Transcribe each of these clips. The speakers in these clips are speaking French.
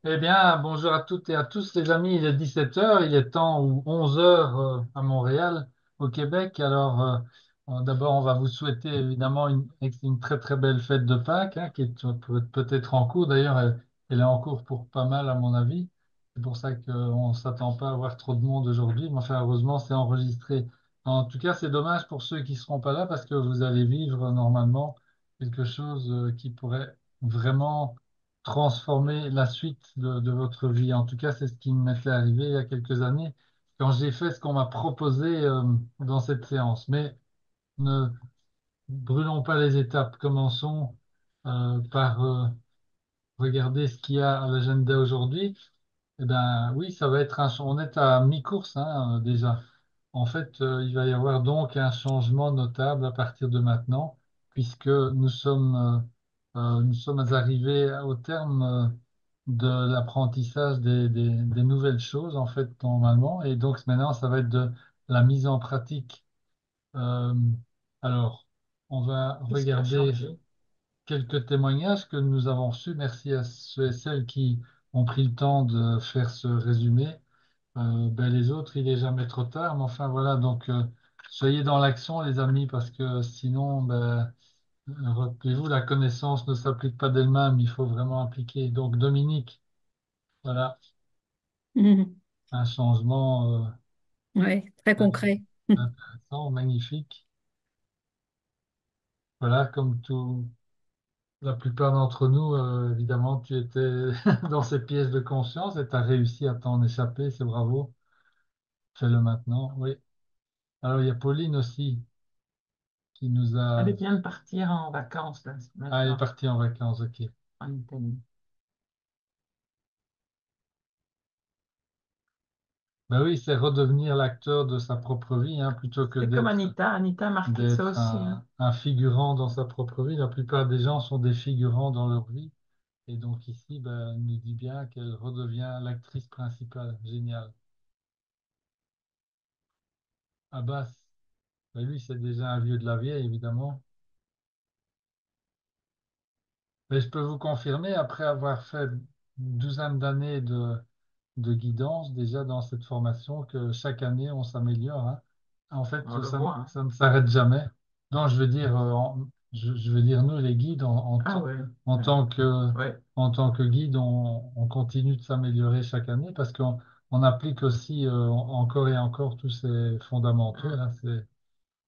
Eh bien, bonjour à toutes et à tous les amis, il est 17 heures, il est temps ou 11 heures à Montréal, au Québec. Alors, d'abord, on va vous souhaiter évidemment une très très belle fête de Pâques, hein, qui est peut-être en cours. D'ailleurs, elle est en cours pour pas mal à mon avis. C'est pour ça qu'on ne s'attend pas à avoir trop de monde aujourd'hui, mais enfin, heureusement, c'est enregistré. En tout cas, c'est dommage pour ceux qui ne seront pas là parce que vous allez vivre normalement quelque chose qui pourrait vraiment transformer la suite de votre vie. En tout cas, c'est ce qui m'était arrivé il y a quelques années quand j'ai fait ce qu'on m'a proposé dans cette séance. Mais ne brûlons pas les étapes. Commençons par regarder ce qu'il y a à l'agenda aujourd'hui. Eh ben oui, ça va être on est à mi-course hein, déjà. En fait, il va y avoir donc un changement notable à partir de maintenant, puisque nous sommes arrivés au terme de l'apprentissage des nouvelles choses, en fait, normalement. Et donc maintenant, ça va être de la mise en pratique. Euh, alors, on va Qu'est-ce qui a regarder changé? quelques témoignages que nous avons reçus. Merci à ceux et celles qui ont pris le temps de faire ce résumé. Ben, les autres, il est jamais trop tard. Mais enfin, voilà, donc soyez dans l'action, les amis, parce que sinon, ben, rappelez-vous, la connaissance ne s'applique pas d'elle-même, il faut vraiment appliquer. Donc, Dominique, voilà, Mhm. un changement Ouais, très concret. intéressant, magnifique. Voilà, comme tout, la plupart d'entre nous, évidemment, tu étais dans ces pièges de conscience et tu as réussi à t'en échapper, c'est bravo. Fais-le maintenant, oui. Alors, il y a Pauline aussi qui nous Elle a... vient de partir en vacances là, Ah, elle est maintenant partie en vacances, ok. en Italie. Ben oui, c'est redevenir l'acteur de sa propre vie, hein, plutôt que C'est comme d'être Anita. Anita a marqué ça aussi, hein. un figurant dans sa propre vie. La plupart des gens sont des figurants dans leur vie. Et donc ici, ben, elle nous dit bien qu'elle redevient l'actrice principale. Génial. Abbas, ben lui, c'est déjà un vieux de la vieille, évidemment. Mais je peux vous confirmer, après avoir fait une douzaine d'années de guidance déjà dans cette formation, que chaque année, on s'améliore, hein. En On fait, le voit, hein. ça ne s'arrête jamais. Non, je veux dire, je veux dire, nous, les guides, Ah ouais, en ouais, tant ouais. en tant que guide, on continue de s'améliorer chaque année parce on applique aussi encore et encore tous ces fondamentaux. Hum. Là,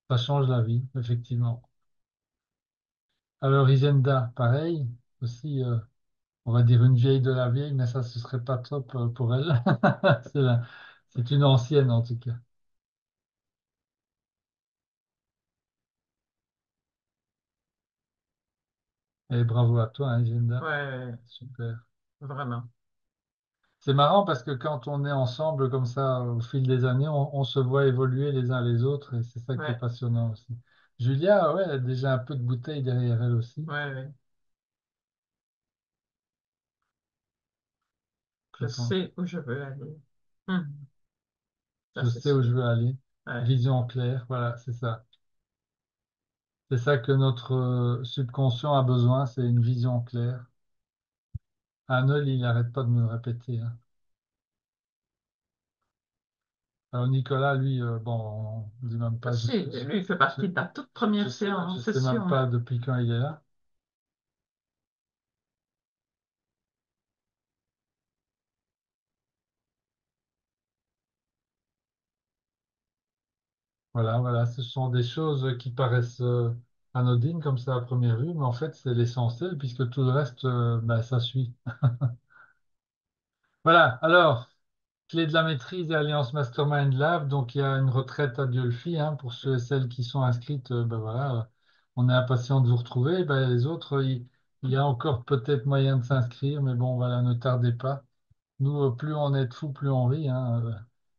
ça change la vie, effectivement. Alors, Isenda, pareil, aussi. On va dire une vieille de la vieille, mais ça, ce serait pas top pour elle. C'est une ancienne en tout cas. Et bravo à toi, hein, Ginda. Ouais, Super. vraiment. C'est marrant parce que quand on est ensemble comme ça au fil des années, on se voit évoluer les uns les autres et c'est ça qui est Ouais, passionnant aussi. Julia, ouais, elle a déjà un peu de bouteille derrière elle aussi. ouais, ouais. Je Je pense. sais où je veux aller. Hum. Ça, Je c'est sais où je sûr. veux aller. Ouais. Vision claire, voilà, c'est ça. C'est ça que notre subconscient a besoin, c'est une vision claire. Arnold, il n'arrête pas de me le répéter, hein. Alors Nicolas, lui, bon, on dit même Je pas, sais, lui, il fait je, partie de la toute première je séance, c'est sais même sûr. pas depuis quand il est là. Voilà, voilà, ce sont des choses qui paraissent anodines comme ça à première vue, mais en fait c'est l'essentiel puisque tout le reste, ben, ça suit. Voilà, alors, clé de la maîtrise et Alliance Mastermind Lab, donc il y a une retraite à Dieulfi, hein, pour ceux et celles qui sont inscrites, ben voilà, on est impatient de vous retrouver. Ben, les autres, il y a encore peut-être moyen de s'inscrire, mais bon, voilà, ne tardez pas. Nous, plus on est de fous, plus on rit, hein,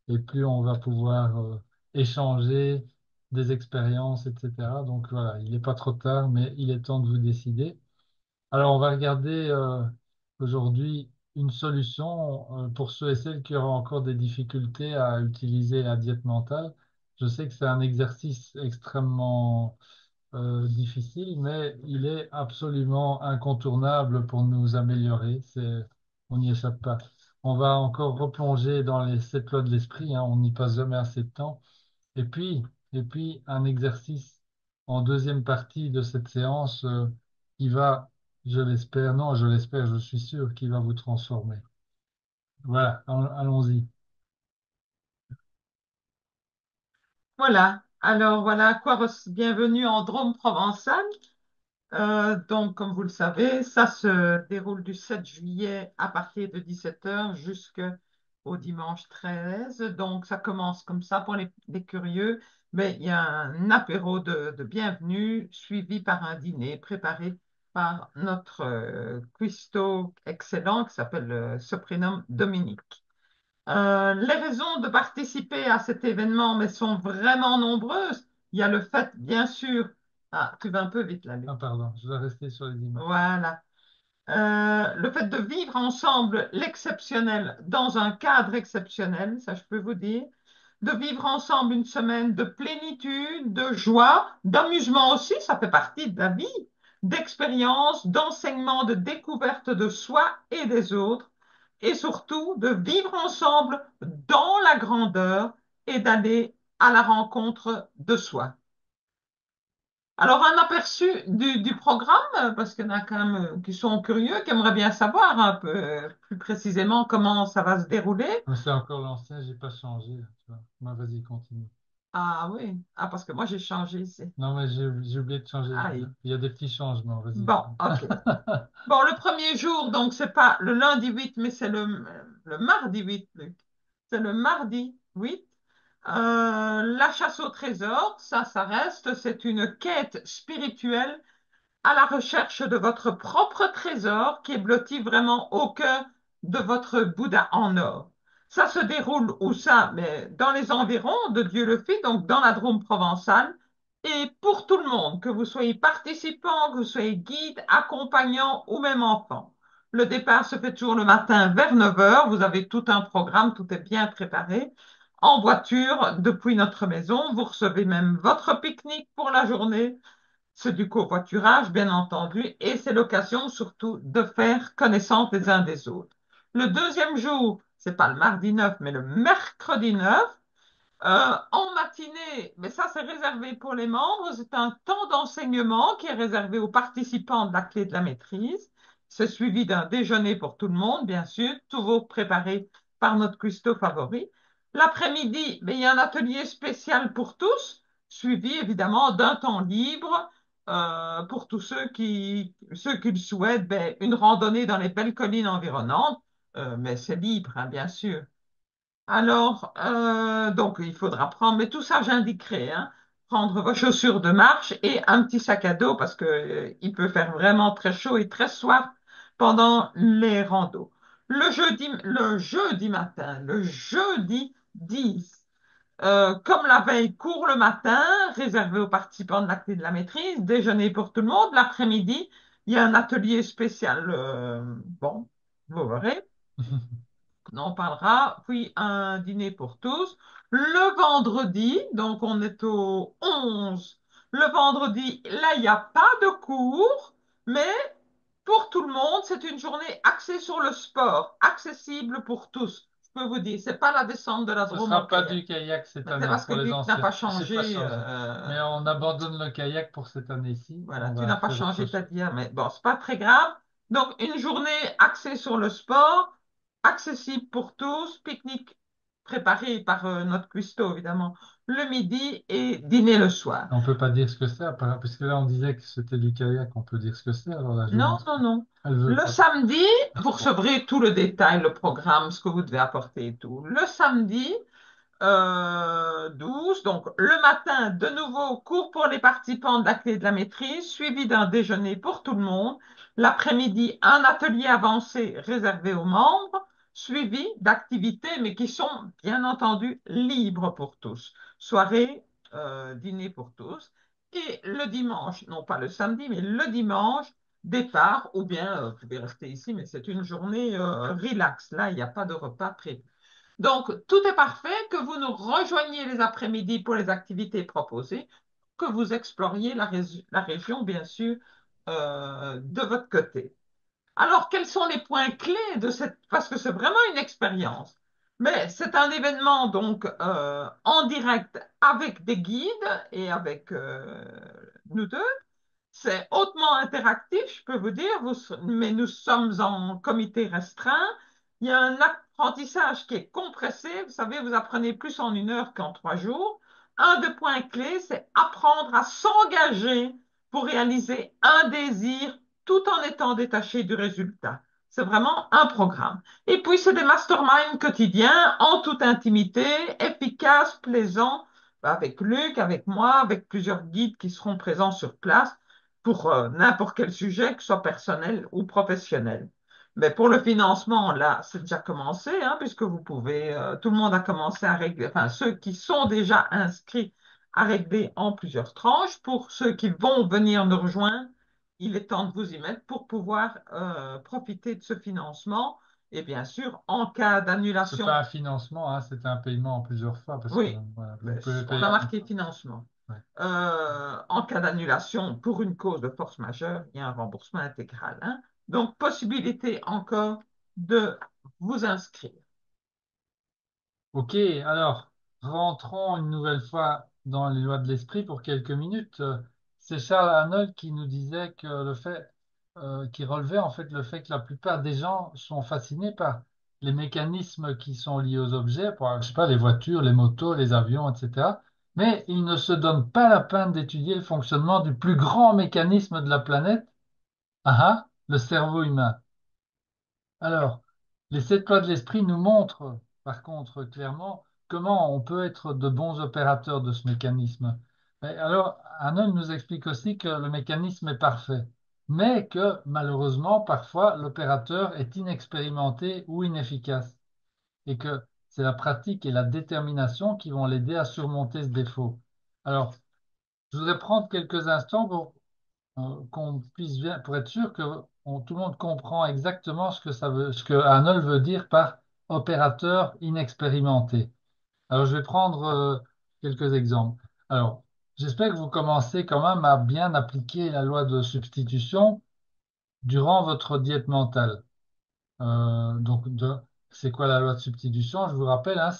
et plus on va pouvoir échanger des expériences, etc. Donc voilà, il n'est pas trop tard, mais il est temps de vous décider. Alors, on va regarder aujourd'hui une solution pour ceux et celles qui auront encore des difficultés à utiliser la diète mentale. Je sais que c'est un exercice extrêmement difficile, mais il est absolument incontournable pour nous améliorer. on n'y échappe pas. On va encore replonger dans les sept lois de l'esprit, hein, on n'y passe jamais assez de temps. Et puis, et puis un exercice en deuxième partie de cette séance qui va, je l'espère, non, je l'espère, je suis sûr, qui va vous transformer. Voilà, allons-y. Voilà. Alors voilà, bienvenue en Drôme provençal. Donc, comme vous le savez, ça se déroule du 7 juillet à partir de 17 heures jusqu'au dimanche 13. Donc, ça commence comme ça pour les curieux. Mais il y a un apéro de bienvenue suivi par un dîner préparé par notre cuistot excellent qui s'appelle se prénomme Dominique. Les raisons de participer à cet événement mais sont vraiment nombreuses. Il y a le fait, bien sûr, ah, tu vas un peu vite là, Luc. Ah, pardon, je vais rester sur les images. Voilà. Le fait de vivre ensemble l'exceptionnel dans un cadre exceptionnel, ça je peux vous dire, de vivre ensemble une semaine de plénitude, de joie, d'amusement aussi, ça fait partie de la vie, d'expérience, d'enseignement, de découverte de soi et des autres, et surtout de vivre ensemble dans la grandeur et d'aller à la rencontre de soi. Alors, un aperçu du programme, parce qu'il y en a quand même qui sont curieux, qui aimeraient bien savoir un peu plus précisément comment ça va se dérouler. Mais c'est encore l'ancien, j'ai pas changé, tu vois. Bah, vas-y, continue. Ah oui, ah, parce que moi j'ai changé ici. Non, mais j'ai oublié de changer. Aïe. Il y a des petits changements, vas-y. Bon, ok. Bon, le premier jour, donc c'est pas le lundi 8, mais c'est le mardi 8, Luc. C'est le mardi 8. La chasse au trésor, ça reste, c'est une quête spirituelle à la recherche de votre propre trésor qui est blotti vraiment au cœur de votre Bouddha en or. Ça se déroule où ça? Mais dans les environs de Dieu-le-Fit, donc dans la Drôme provençale, et pour tout le monde, que vous soyez participant, que vous soyez guide, accompagnant ou même enfant. Le départ se fait toujours le matin vers 9 heures. Vous avez tout un programme, tout est bien préparé. En voiture, depuis notre maison, vous recevez même votre pique-nique pour la journée. C'est du covoiturage, bien entendu, et c'est l'occasion surtout de faire connaissance des uns des autres. Le deuxième jour, c'est pas le mardi 9, mais le mercredi 9, en matinée, mais ça c'est réservé pour les membres, c'est un temps d'enseignement qui est réservé aux participants de la clé de la maîtrise. C'est suivi d'un déjeuner pour tout le monde, bien sûr, toujours préparé par notre cuistot favori. L'après-midi, mais il y a un atelier spécial pour tous, suivi évidemment d'un temps libre pour tous ceux qui le souhaitent, ben, une randonnée dans les belles collines environnantes, mais c'est libre, hein, bien sûr. Alors, donc il faudra prendre, mais tout ça j'indiquerai, hein, prendre vos chaussures de marche et un petit sac à dos parce que, il peut faire vraiment très chaud et très soif pendant les randos. Le jeudi 10, comme la veille court le matin, réservé aux participants de la clé de la maîtrise, déjeuner pour tout le monde. L'après-midi, il y a un atelier spécial, bon, vous verrez on en parlera, puis un dîner pour tous. Le vendredi, donc on est au 11. Le vendredi, là, il n'y a pas de cours, mais pour tout le monde, c'est une journée axée sur le sport, accessible pour tous. Je peux vous dire, c'est pas la descente de la Ce Drôme en sera pas kayak. du kayak cette Mais c'est année parce que pour les Luc n'a anciens. pas J'ai pas changé. changé. Mais on abandonne le kayak pour cette année-ci. Voilà, On tu va n'as pas faire autre changé ta chose. dire, mais bon, c'est pas très grave. Donc, une journée axée sur le sport, accessible pour tous, pique-nique préparé par notre cuistot, évidemment, le midi et dîner le soir. On peut pas dire ce que c'est, parce que là on disait que c'était du kayak. On peut dire ce que c'est. Alors la Non, jeune, non, non. elle veut Le pas. samedi, vous Bon. recevrez tout le détail, le programme, ce que vous devez apporter et tout. Le samedi, 12. Donc, le matin, de nouveau, cours pour les participants de la clé de la maîtrise, suivi d'un déjeuner pour tout le monde. L'après-midi, un atelier avancé réservé aux membres, suivi d'activités, mais qui sont bien entendu libres pour tous. Soirée, dîner pour tous. Et le dimanche, non pas le samedi, mais le dimanche, départ, ou bien vous pouvez rester ici, mais c'est une journée relax. Là, il n'y a pas de repas prévu. Donc, tout est parfait, que vous nous rejoigniez les après-midi pour les activités proposées, que vous exploriez la région, bien sûr, de votre côté. Alors, quels sont les points clés de cette... Parce que c'est vraiment une expérience. Mais c'est un événement donc en direct avec des guides et avec nous deux. C'est hautement interactif, je peux vous dire, mais nous sommes en comité restreint. Il y a un apprentissage qui est compressé. Vous savez, vous apprenez plus en 1 heure qu'en 3 jours. Un des points clés, c'est apprendre à s'engager pour réaliser un désir tout en étant détaché du résultat. C'est vraiment un programme. Et puis, c'est des masterminds quotidiens, en toute intimité, efficaces, plaisants, avec Luc, avec moi, avec plusieurs guides qui seront présents sur place pour n'importe quel sujet, que ce soit personnel ou professionnel. Mais pour le financement, là, c'est déjà commencé, hein, puisque vous pouvez, tout le monde a commencé à régler, enfin, ceux qui sont déjà inscrits à régler en plusieurs tranches. Pour ceux qui vont venir nous rejoindre, il est temps de vous y mettre pour pouvoir profiter de ce financement. Et bien sûr, en cas C'est pas d'annulation, un financement, hein, c'est un paiement en plusieurs fois parce que oui, voilà, vous mais pouvez on payer a en une marqué fois. financement. Ouais. En cas d'annulation pour une cause de force majeure, il y a un remboursement intégral, hein. Donc, possibilité encore de vous inscrire. Ok, alors rentrons une nouvelle fois dans les lois de l'esprit pour quelques minutes. C'est Charles Arnold qui nous disait que qui relevait en fait le fait que la plupart des gens sont fascinés par les mécanismes qui sont liés aux objets, je sais pas, les voitures, les motos, les avions, etc. Mais ils ne se donnent pas la peine d'étudier le fonctionnement du plus grand mécanisme de la planète, le cerveau humain. Alors, les sept lois de l'esprit nous montrent, par contre, clairement, comment on peut être de bons opérateurs de ce mécanisme. Mais alors, Arnold nous explique aussi que le mécanisme est parfait, mais que malheureusement, parfois, l'opérateur est inexpérimenté ou inefficace, et que c'est la pratique et la détermination qui vont l'aider à surmonter ce défaut. Alors, je voudrais prendre quelques instants pour qu'on puisse bien, pour être sûr que tout le monde comprend exactement ce que Arnold veut dire par opérateur inexpérimenté. Alors, je vais prendre quelques exemples. Alors, j'espère que vous commencez quand même à bien appliquer la loi de substitution durant votre diète mentale. C'est quoi la loi de substitution? Je vous rappelle, hein,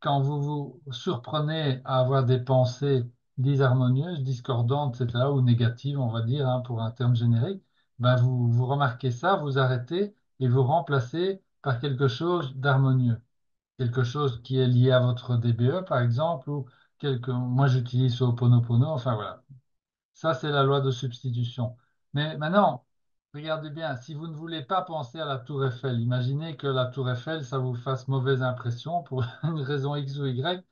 quand vous vous surprenez à avoir des pensées disharmonieuses, discordantes, etc., ou négatives, on va dire, hein, pour un terme générique, ben vous remarquez ça, vous arrêtez et vous remplacez par quelque chose d'harmonieux. Quelque chose qui est lié à votre DBE, par exemple, moi j'utilise Ho'oponopono, enfin voilà. Ça, c'est la loi de substitution. Mais maintenant, regardez bien, si vous ne voulez pas penser à la tour Eiffel, imaginez que la tour Eiffel, ça vous fasse mauvaise impression pour une raison X ou Y,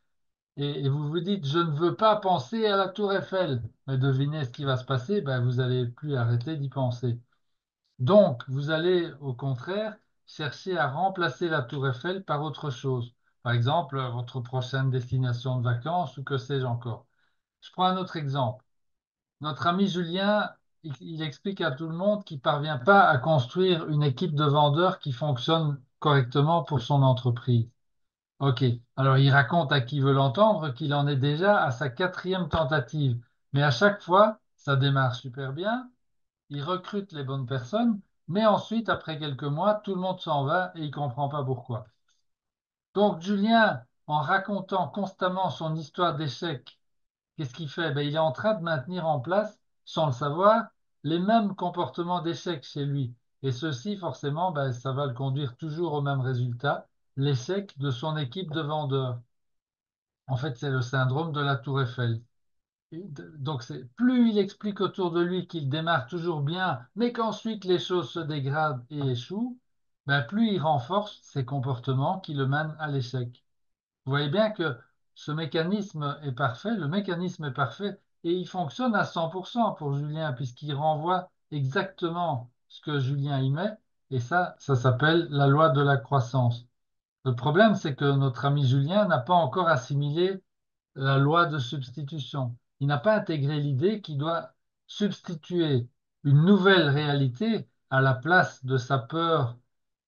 et vous vous dites, je ne veux pas penser à la tour Eiffel. Mais devinez ce qui va se passer, ben, vous n'allez plus arrêter d'y penser. Donc, vous allez, au contraire, chercher à remplacer la tour Eiffel par autre chose. Par exemple, votre prochaine destination de vacances ou que sais-je encore. Je prends un autre exemple. Notre ami Julien, il explique à tout le monde qu'il ne parvient pas à construire une équipe de vendeurs qui fonctionne correctement pour son entreprise. OK. Alors il raconte à qui veut l'entendre qu'il en est déjà à sa quatrième tentative. Mais à chaque fois, ça démarre super bien, il recrute les bonnes personnes, mais ensuite, après quelques mois, tout le monde s'en va et il ne comprend pas pourquoi. Donc Julien, en racontant constamment son histoire d'échec, qu'est-ce qu'il fait? Ben, il est en train de maintenir en place, sans le savoir, les mêmes comportements d'échec chez lui. Et ceci, forcément, ben, ça va le conduire toujours au même résultat, l'échec de son équipe de vendeurs. En fait, c'est le syndrome de la tour Eiffel. Donc, plus il explique autour de lui qu'il démarre toujours bien, mais qu'ensuite les choses se dégradent et échouent, ben, plus il renforce ses comportements qui le mènent à l'échec. Vous voyez bien que ce mécanisme est parfait, le mécanisme est parfait et il fonctionne à 100% pour Julien puisqu'il renvoie exactement ce que Julien y met et ça s'appelle la loi de la croissance. Le problème, c'est que notre ami Julien n'a pas encore assimilé la loi de substitution. Il n'a pas intégré l'idée qu'il doit substituer une nouvelle réalité à la place de sa peur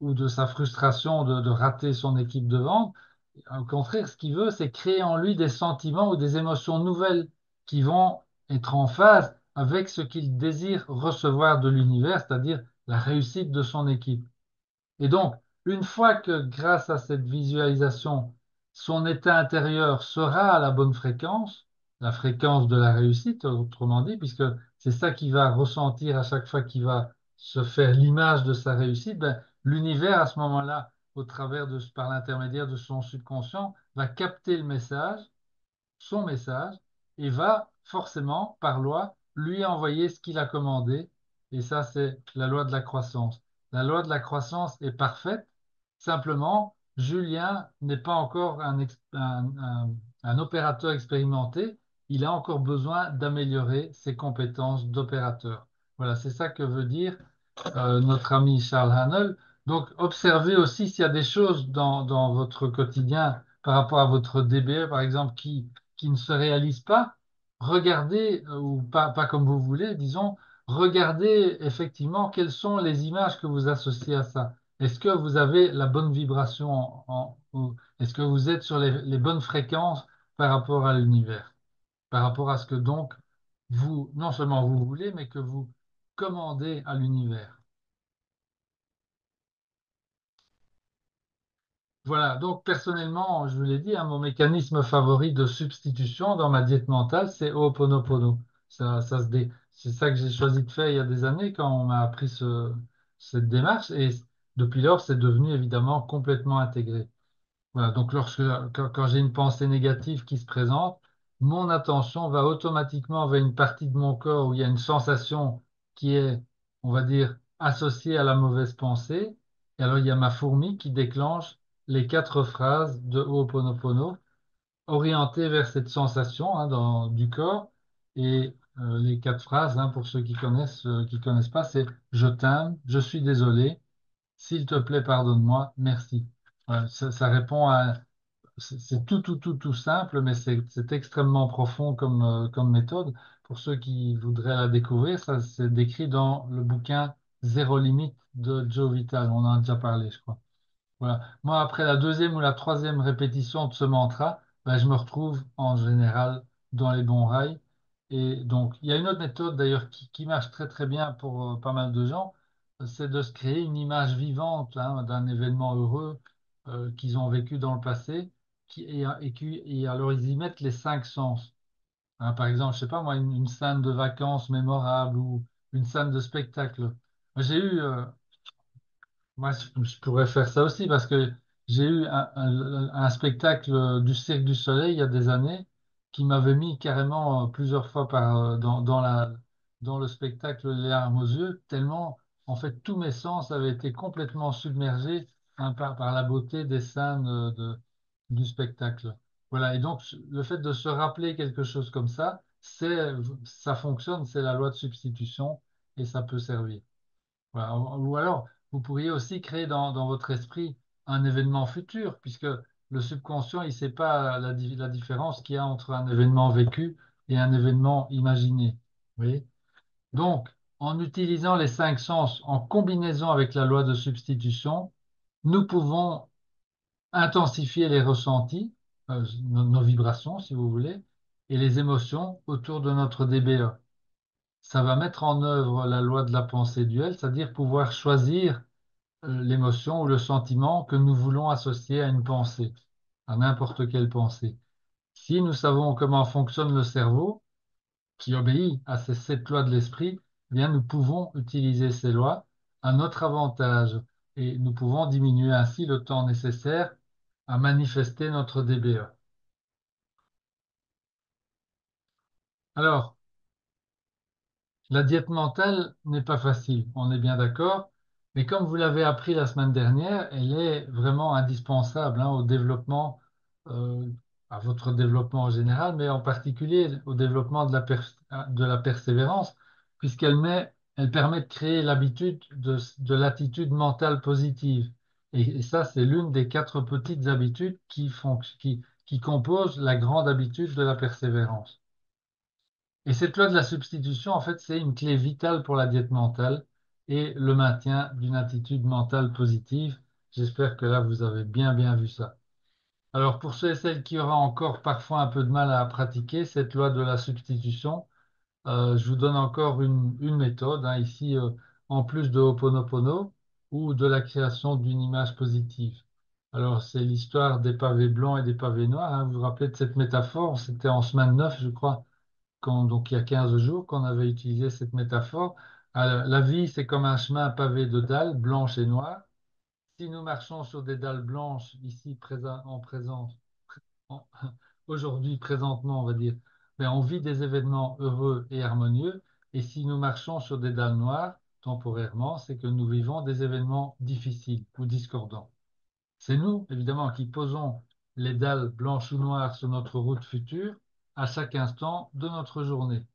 ou de sa frustration de rater son équipe de vente. Au contraire, ce qu'il veut, c'est créer en lui des sentiments ou des émotions nouvelles qui vont être en phase avec ce qu'il désire recevoir de l'univers, c'est-à-dire la réussite de son équipe. Et donc, une fois que grâce à cette visualisation, son état intérieur sera à la bonne fréquence, la fréquence de la réussite, autrement dit, puisque c'est ça qu'il va ressentir à chaque fois qu'il va se faire l'image de sa réussite, ben, l'univers, à ce moment-là, au travers de, par l'intermédiaire de son subconscient, va capter le message, son message, et va forcément, par loi, lui envoyer ce qu'il a commandé. Et ça, c'est la loi de la croissance. La loi de la croissance est parfaite. Simplement, Julien n'est pas encore un opérateur expérimenté. Il a encore besoin d'améliorer ses compétences d'opérateur. Voilà, c'est ça que veut dire notre ami Charles Haanel. Donc, observez aussi s'il y a des choses dans votre quotidien par rapport à votre DBE, par exemple, qui ne se réalisent pas. Regardez, ou pas comme vous voulez, disons, regardez effectivement quelles sont les images que vous associez à ça. Est-ce que vous avez la bonne vibration ou est-ce que vous êtes sur les bonnes fréquences par rapport à l'univers, par rapport à ce que donc vous, non seulement vous voulez, mais que vous commandez à l'univers. Voilà, donc personnellement, je vous l'ai dit, hein, mon mécanisme favori de substitution dans ma diète mentale, c'est Ho'oponopono. C'est ça que j'ai choisi de faire il y a des années quand on m'a appris cette démarche et depuis lors, c'est devenu évidemment complètement intégré. Voilà, donc quand j'ai une pensée négative qui se présente, mon attention va automatiquement vers une partie de mon corps où il y a une sensation qui est, on va dire, associée à la mauvaise pensée. Et alors il y a ma fourmi qui déclenche les 4 phrases de Ho'oponopono orientées vers cette sensation hein, du corps. Et les 4 phrases, hein, pour ceux qui connaissent pas, c'est je t'aime, je suis désolé, s'il te plaît, pardonne-moi, merci. Voilà, ça répond à c'est tout simple, mais c'est extrêmement profond comme méthode. Pour ceux qui voudraient la découvrir, ça c'est décrit dans le bouquin Zéro limite de Joe Vital. On en a déjà parlé, je crois. Voilà. Moi, après la deuxième ou la troisième répétition de ce mantra, ben, je me retrouve en général dans les bons rails. Et donc, il y a une autre méthode d'ailleurs qui marche très très bien pour pas mal de gens, c'est de se créer une image vivante hein, d'un événement heureux qu'ils ont vécu dans le passé, et alors ils y mettent les 5 sens. Hein, par exemple, je sais pas moi, une scène de vacances mémorable ou une scène de spectacle. J'ai eu moi, je pourrais faire ça aussi parce que j'ai eu un spectacle du Cirque du Soleil il y a des années qui m'avait mis carrément plusieurs fois dans le spectacle les larmes aux yeux, tellement en fait tous mes sens avaient été complètement submergés hein, par la beauté des scènes du spectacle. Voilà, et donc le fait de se rappeler quelque chose comme ça fonctionne, c'est la loi de substitution et ça peut servir. Voilà. Ou alors, vous pourriez aussi créer dans votre esprit un événement futur, puisque le subconscient, il ne sait pas la différence qu'il y a entre un événement vécu et un événement imaginé. Vous voyez? Donc, en utilisant les 5 sens en combinaison avec la loi de substitution, nous pouvons intensifier les ressentis, nos vibrations, si vous voulez, et les émotions autour de notre DBE. Ça va mettre en œuvre la loi de la pensée duelle, c'est-à-dire pouvoir choisir l'émotion ou le sentiment que nous voulons associer à une pensée, à n'importe quelle pensée. Si nous savons comment fonctionne le cerveau, qui obéit à ces 7 lois de l'esprit, eh bien nous pouvons utiliser ces lois à notre avantage et nous pouvons diminuer ainsi le temps nécessaire à manifester notre DBE. Alors, la diète mentale n'est pas facile, on est bien d'accord, mais comme vous l'avez appris la semaine dernière, elle est vraiment indispensable hein, au développement, euh, à votre développement en général, mais en particulier au développement de la persévérance, elle permet de créer l'habitude de l'attitude mentale positive. Et ça, c'est l'une des 4 petites habitudes qui composent la grande habitude de la persévérance. Et cette loi de la substitution, en fait, c'est une clé vitale pour la diète mentale et le maintien d'une attitude mentale positive. J'espère que là, vous avez bien vu ça. Alors, pour ceux et celles qui auraient encore parfois un peu de mal à pratiquer cette loi de la substitution, je vous donne encore une méthode. Hein. Ici, en plus de Ho'oponopono ou de la création d'une image positive. Alors, c'est l'histoire des pavés blancs et des pavés noirs, hein. Vous vous rappelez de cette métaphore? C'était en semaine 9, je crois, donc il y a 15 jours qu'on avait utilisé cette métaphore. La vie, c'est comme un chemin pavé de dalles blanches et noires. Si nous marchons sur des dalles blanches, ici en présence, en- aujourd'hui, présentement, on va dire, mais on vit des événements heureux et harmonieux. Et si nous marchons sur des dalles noires, temporairement, c'est que nous vivons des événements difficiles ou discordants. C'est nous, évidemment, qui posons les dalles blanches ou noires sur notre route future à chaque instant de notre journée.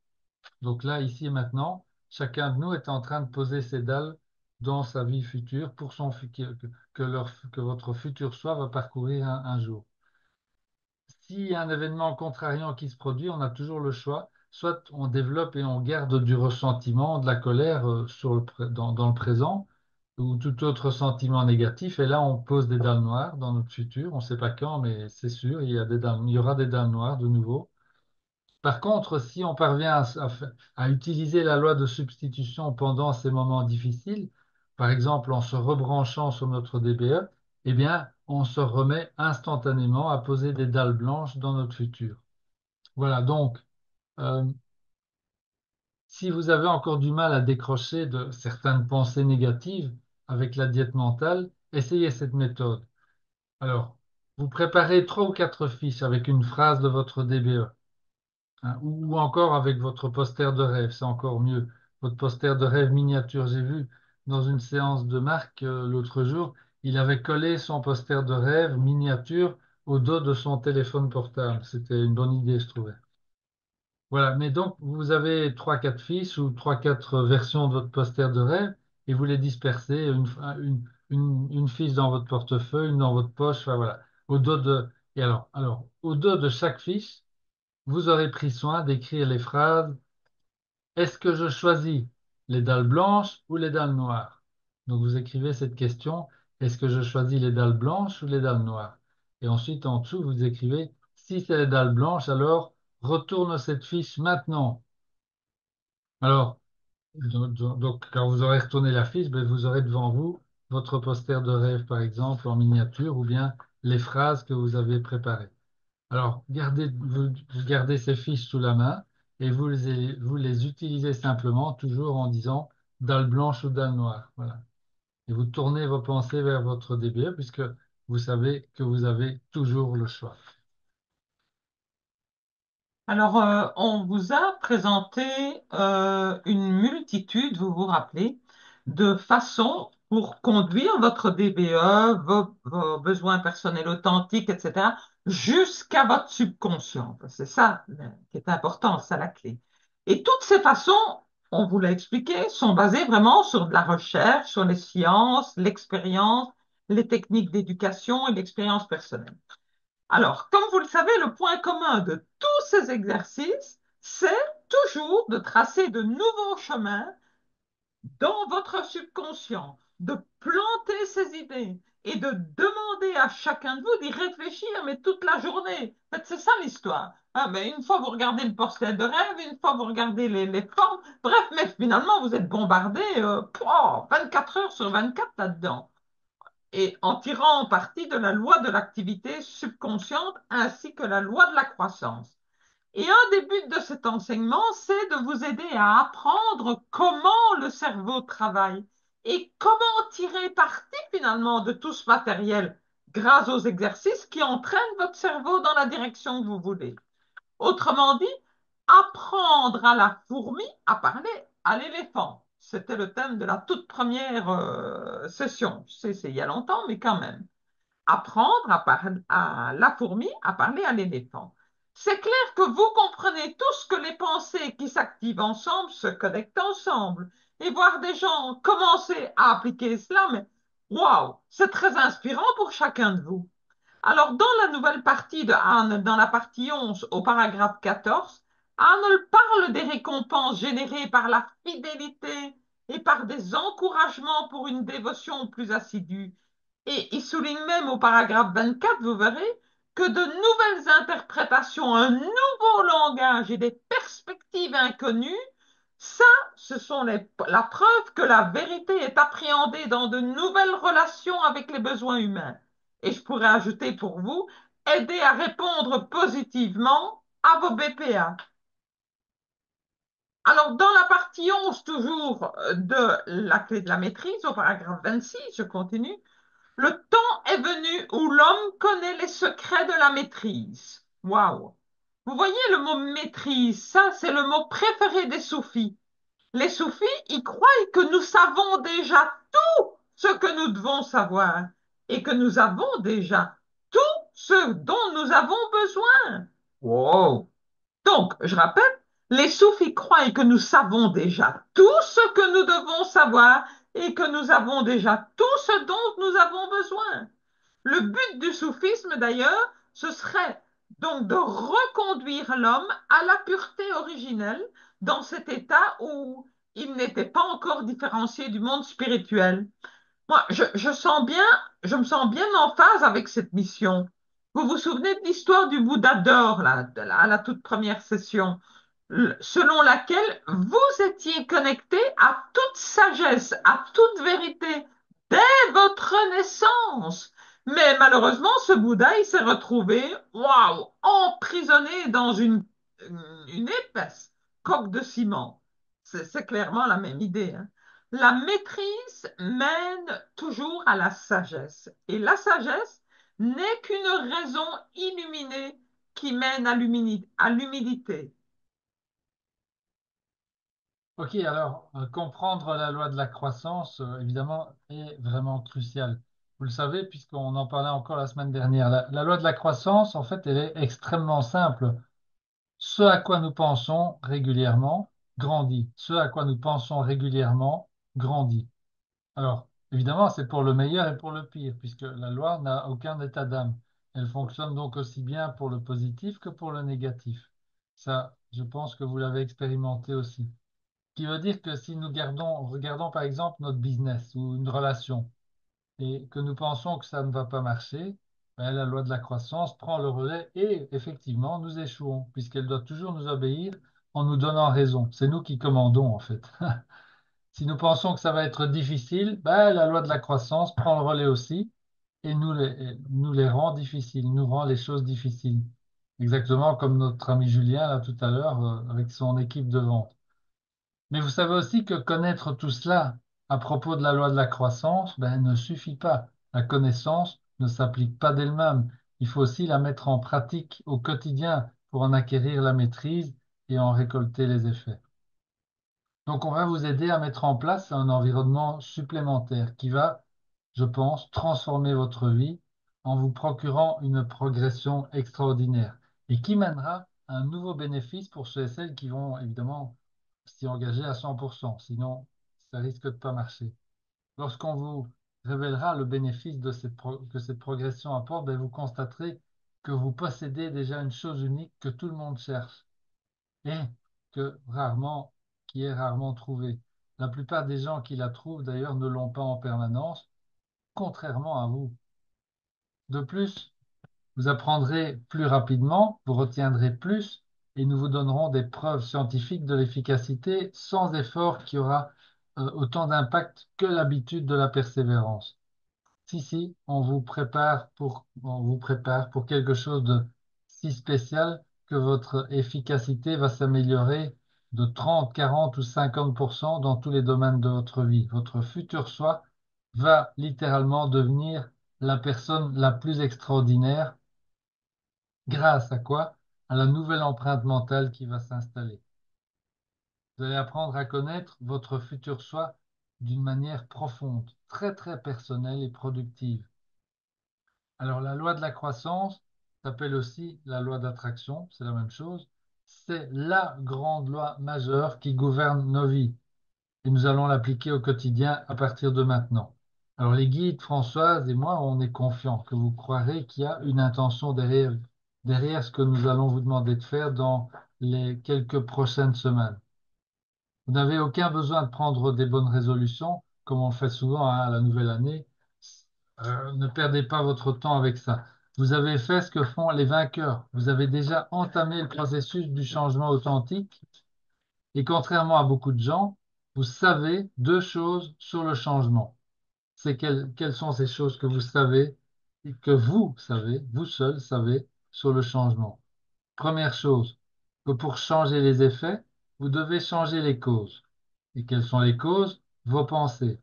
Donc là, ici et maintenant, chacun de nous est en train de poser ses dalles dans sa vie future pour que votre futur soi va parcourir un jour. S'il y a un événement contrariant qui se produit, on a toujours le choix. Soit on développe et on garde du ressentiment, de la colère dans le présent, ou tout autre sentiment négatif. Et là, on pose des dalles noires dans notre futur. On ne sait pas quand, mais c'est sûr, il y aura des dalles noires de nouveau. Par contre, si on parvient à utiliser la loi de substitution pendant ces moments difficiles, par exemple en se rebranchant sur notre DBE, eh bien, on se remet instantanément à poser des dalles blanches dans notre futur. Voilà, donc, euh, si vous avez encore du mal à décrocher de certaines pensées négatives avec la diète mentale, essayez cette méthode. Alors, vous préparez trois ou quatre fiches avec une phrase de votre DBE. Hein, ou encore avec votre poster de rêve, c'est encore mieux. Votre poster de rêve miniature. J'ai vu dans une séance de Marc l'autre jour, il avait collé son poster de rêve miniature au dos de son téléphone portable. C'était une bonne idée, je trouvais. Voilà, mais donc vous avez trois, quatre fiches ou trois, quatre versions de votre poster de rêve et vous les dispersez, une fiche dans votre portefeuille, une dans votre poche, enfin, voilà. Au dos de, et alors, au dos de chaque fiche, vous aurez pris soin d'écrire les phrases: est-ce que je choisis les dalles blanches ou les dalles noires? Donc vous écrivez cette question: est-ce que je choisis les dalles blanches ou les dalles noires? Et ensuite, en dessous, vous écrivez: si c'est les dalles blanches, alors retourne cette fiche maintenant. Alors, quand vous aurez retourné la fiche, ben, vous aurez devant vous votre poster de rêve, par exemple, en miniature, ou bien les phrases que vous avez préparées. Alors, vous gardez ces fiches sous la main et vous les utilisez simplement, toujours en disant dalle blanche ou dalle noire. Voilà. Et vous tournez vos pensées vers votre DBE puisque vous savez que vous avez toujours le choix. Alors, on vous a présenté une multitude, vous vous rappelez, de façons pour conduire votre DBE, vos besoins personnels authentiques, etc., jusqu'à votre subconscient. C'est ça qui est important, c'est ça la clé. Et toutes ces façons, on vous l'a expliqué, sont basées vraiment sur de la recherche, sur les sciences, l'expérience, les techniques d'éducation et l'expérience personnelle. Alors, comme vous le savez, le point commun de tous ces exercices, c'est toujours de tracer de nouveaux chemins dans votre subconscient, de planter ces idées et de demander à chacun de vous d'y réfléchir, mais toute la journée. En fait, c'est ça l'histoire. Ah, mais une fois vous regardez le portrait de rêve, une fois vous regardez les formes, bref, mais finalement vous êtes bombardé 24 heures sur 24 là-dedans et en tirant parti de la loi de l'activité subconsciente ainsi que la loi de la croissance. Et un des buts de cet enseignement, c'est de vous aider à apprendre comment le cerveau travaille et comment tirer parti finalement de tout ce matériel grâce aux exercices qui entraînent votre cerveau dans la direction que vous voulez. Autrement dit, apprendre à la fourmi à parler à l'éléphant. C'était le thème de la toute première session. C'est il y a longtemps, mais quand même. Apprendre à la fourmi à parler à l'éléphant. C'est clair que vous comprenez tous que les pensées qui s'activent ensemble se connectent ensemble. Et voir des gens commencer à appliquer cela, mais waouh, c'est très inspirant pour chacun de vous. Alors, dans la nouvelle partie de Arnold, dans la partie 11, au paragraphe 14, Arnold parle des récompenses générées par la fidélité et par des encouragements pour une dévotion plus assidue. Et il souligne même au paragraphe 24, vous verrez, que de nouvelles interprétations, un nouveau langage et des perspectives inconnues Ça, ce sont la preuve que la vérité est appréhendée dans de nouvelles relations avec les besoins humains. Et je pourrais ajouter pour vous, aider à répondre positivement à vos BPA. Alors, dans la partie 11, toujours de la clé de la maîtrise, au paragraphe 26, je continue. Le temps est venu où l'homme connaît les secrets de la maîtrise. Waouh! Vous voyez le mot maîtrise, ça, c'est le mot préféré des soufis. Les soufis, ils croient que nous savons déjà tout ce que nous devons savoir et que nous avons déjà tout ce dont nous avons besoin. Wow! Donc, je rappelle, les soufis croient que nous savons déjà tout ce que nous devons savoir et que nous avons déjà tout ce dont nous avons besoin. Le but du soufisme, d'ailleurs, ce serait donc de reconduire l'homme à la pureté originelle dans cet état où il n'était pas encore différencié du monde spirituel. Moi, je me sens bien en phase avec cette mission. Vous vous souvenez de l'histoire du Bouddha d'or, là, à la toute première session, selon laquelle vous étiez connecté à toute sagesse, à toute vérité, dès votre naissance. Mais malheureusement, ce Bouddha, il s'est retrouvé, waouh, emprisonné dans une épaisse coque de ciment. C'est clairement la même idée, hein. La maîtrise mène toujours à la sagesse. Et la sagesse n'est qu'une raison illuminée qui mène à l'humilité. Ok, alors comprendre la loi de la croissance, évidemment, est vraiment crucial. Vous le savez, puisqu'on en parlait encore la semaine dernière. La loi de la croissance, en fait, elle est extrêmement simple. Ce à quoi nous pensons régulièrement grandit. Ce à quoi nous pensons régulièrement grandit. Alors, évidemment, c'est pour le meilleur et pour le pire, puisque la loi n'a aucun état d'âme. Elle fonctionne donc aussi bien pour le positif que pour le négatif. Ça, je pense que vous l'avez expérimenté aussi. Ce qui veut dire que si nous regardons par exemple notre business ou une relation et que nous pensons que ça ne va pas marcher, ben, la loi de la croissance prend le relais et effectivement, nous échouons, puisqu'elle doit toujours nous obéir en nous donnant raison. C'est nous qui commandons en fait. Si nous pensons que ça va être difficile, ben, la loi de la croissance prend le relais aussi et nous les rend difficiles, nous rend les choses difficiles. Exactement comme notre ami Julien là tout à l'heure avec son équipe de vente. Mais vous savez aussi que connaître tout cela à propos de la loi de la croissance, ben, ne suffit pas. La connaissance ne s'applique pas d'elle-même. Il faut aussi la mettre en pratique au quotidien pour en acquérir la maîtrise et en récolter les effets. Donc, on va vous aider à mettre en place un environnement supplémentaire qui va, je pense, transformer votre vie en vous procurant une progression extraordinaire et qui mènera à un nouveau bénéfice pour ceux et celles qui vont évidemment s'y engager à 100%. Sinon, ça risque de pas marcher. Lorsqu'on vous révélera le bénéfice que cette progression apporte, ben, vous constaterez que vous possédez déjà une chose unique que tout le monde cherche et qui est rarement trouvée. La plupart des gens qui la trouvent d'ailleurs ne l'ont pas en permanence, contrairement à vous. De plus, vous apprendrez plus rapidement, vous retiendrez plus et nous vous donnerons des preuves scientifiques de l'efficacité sans effort qui aura autant d'impact que l'habitude de la persévérance. Si, si, on vous prépare pour quelque chose de si spécial que votre efficacité va s'améliorer de 30, 40 ou 50% dans tous les domaines de votre vie. Votre futur soi va littéralement devenir la personne la plus extraordinaire. Grâce à quoi? À la nouvelle empreinte mentale qui va s'installer. Vous allez apprendre à connaître votre futur soi d'une manière profonde, très très personnelle et productive. Alors, la loi de la croissance s'appelle aussi la loi d'attraction, c'est la même chose. C'est la grande loi majeure qui gouverne nos vies et nous allons l'appliquer au quotidien à partir de maintenant. Alors, les guides, Françoise et moi, on est confiants que vous croirez qu'il y a une intention derrière ce que nous allons vous demander de faire dans les quelques prochaines semaines. Vous n'avez aucun besoin de prendre des bonnes résolutions, comme on le fait souvent hein, à la nouvelle année. Ne perdez pas votre temps avec ça. Vous avez fait ce que font les vainqueurs. Vous avez déjà entamé le processus du changement authentique Et contrairement à beaucoup de gens, vous savez deux choses sur le changement. C'est quelles sont ces choses que vous savez et que vous savez, vous seul savez sur le changement. Première chose, que pour changer les effets, vous devez changer les causes. Et quelles sont les causes? Vos pensées.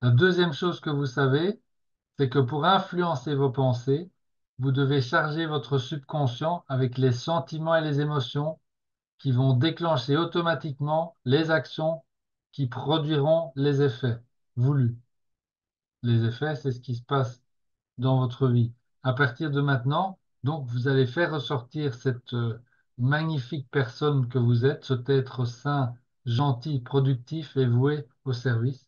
La deuxième chose que vous savez, c'est que pour influencer vos pensées, vous devez charger votre subconscient avec les sentiments et les émotions qui vont déclencher automatiquement les actions qui produiront les effets voulus. Les effets, c'est ce qui se passe dans votre vie. À partir de maintenant, donc, vous allez faire ressortir cette magnifique personne que vous êtes, cet être sain, gentil, productif et voué au service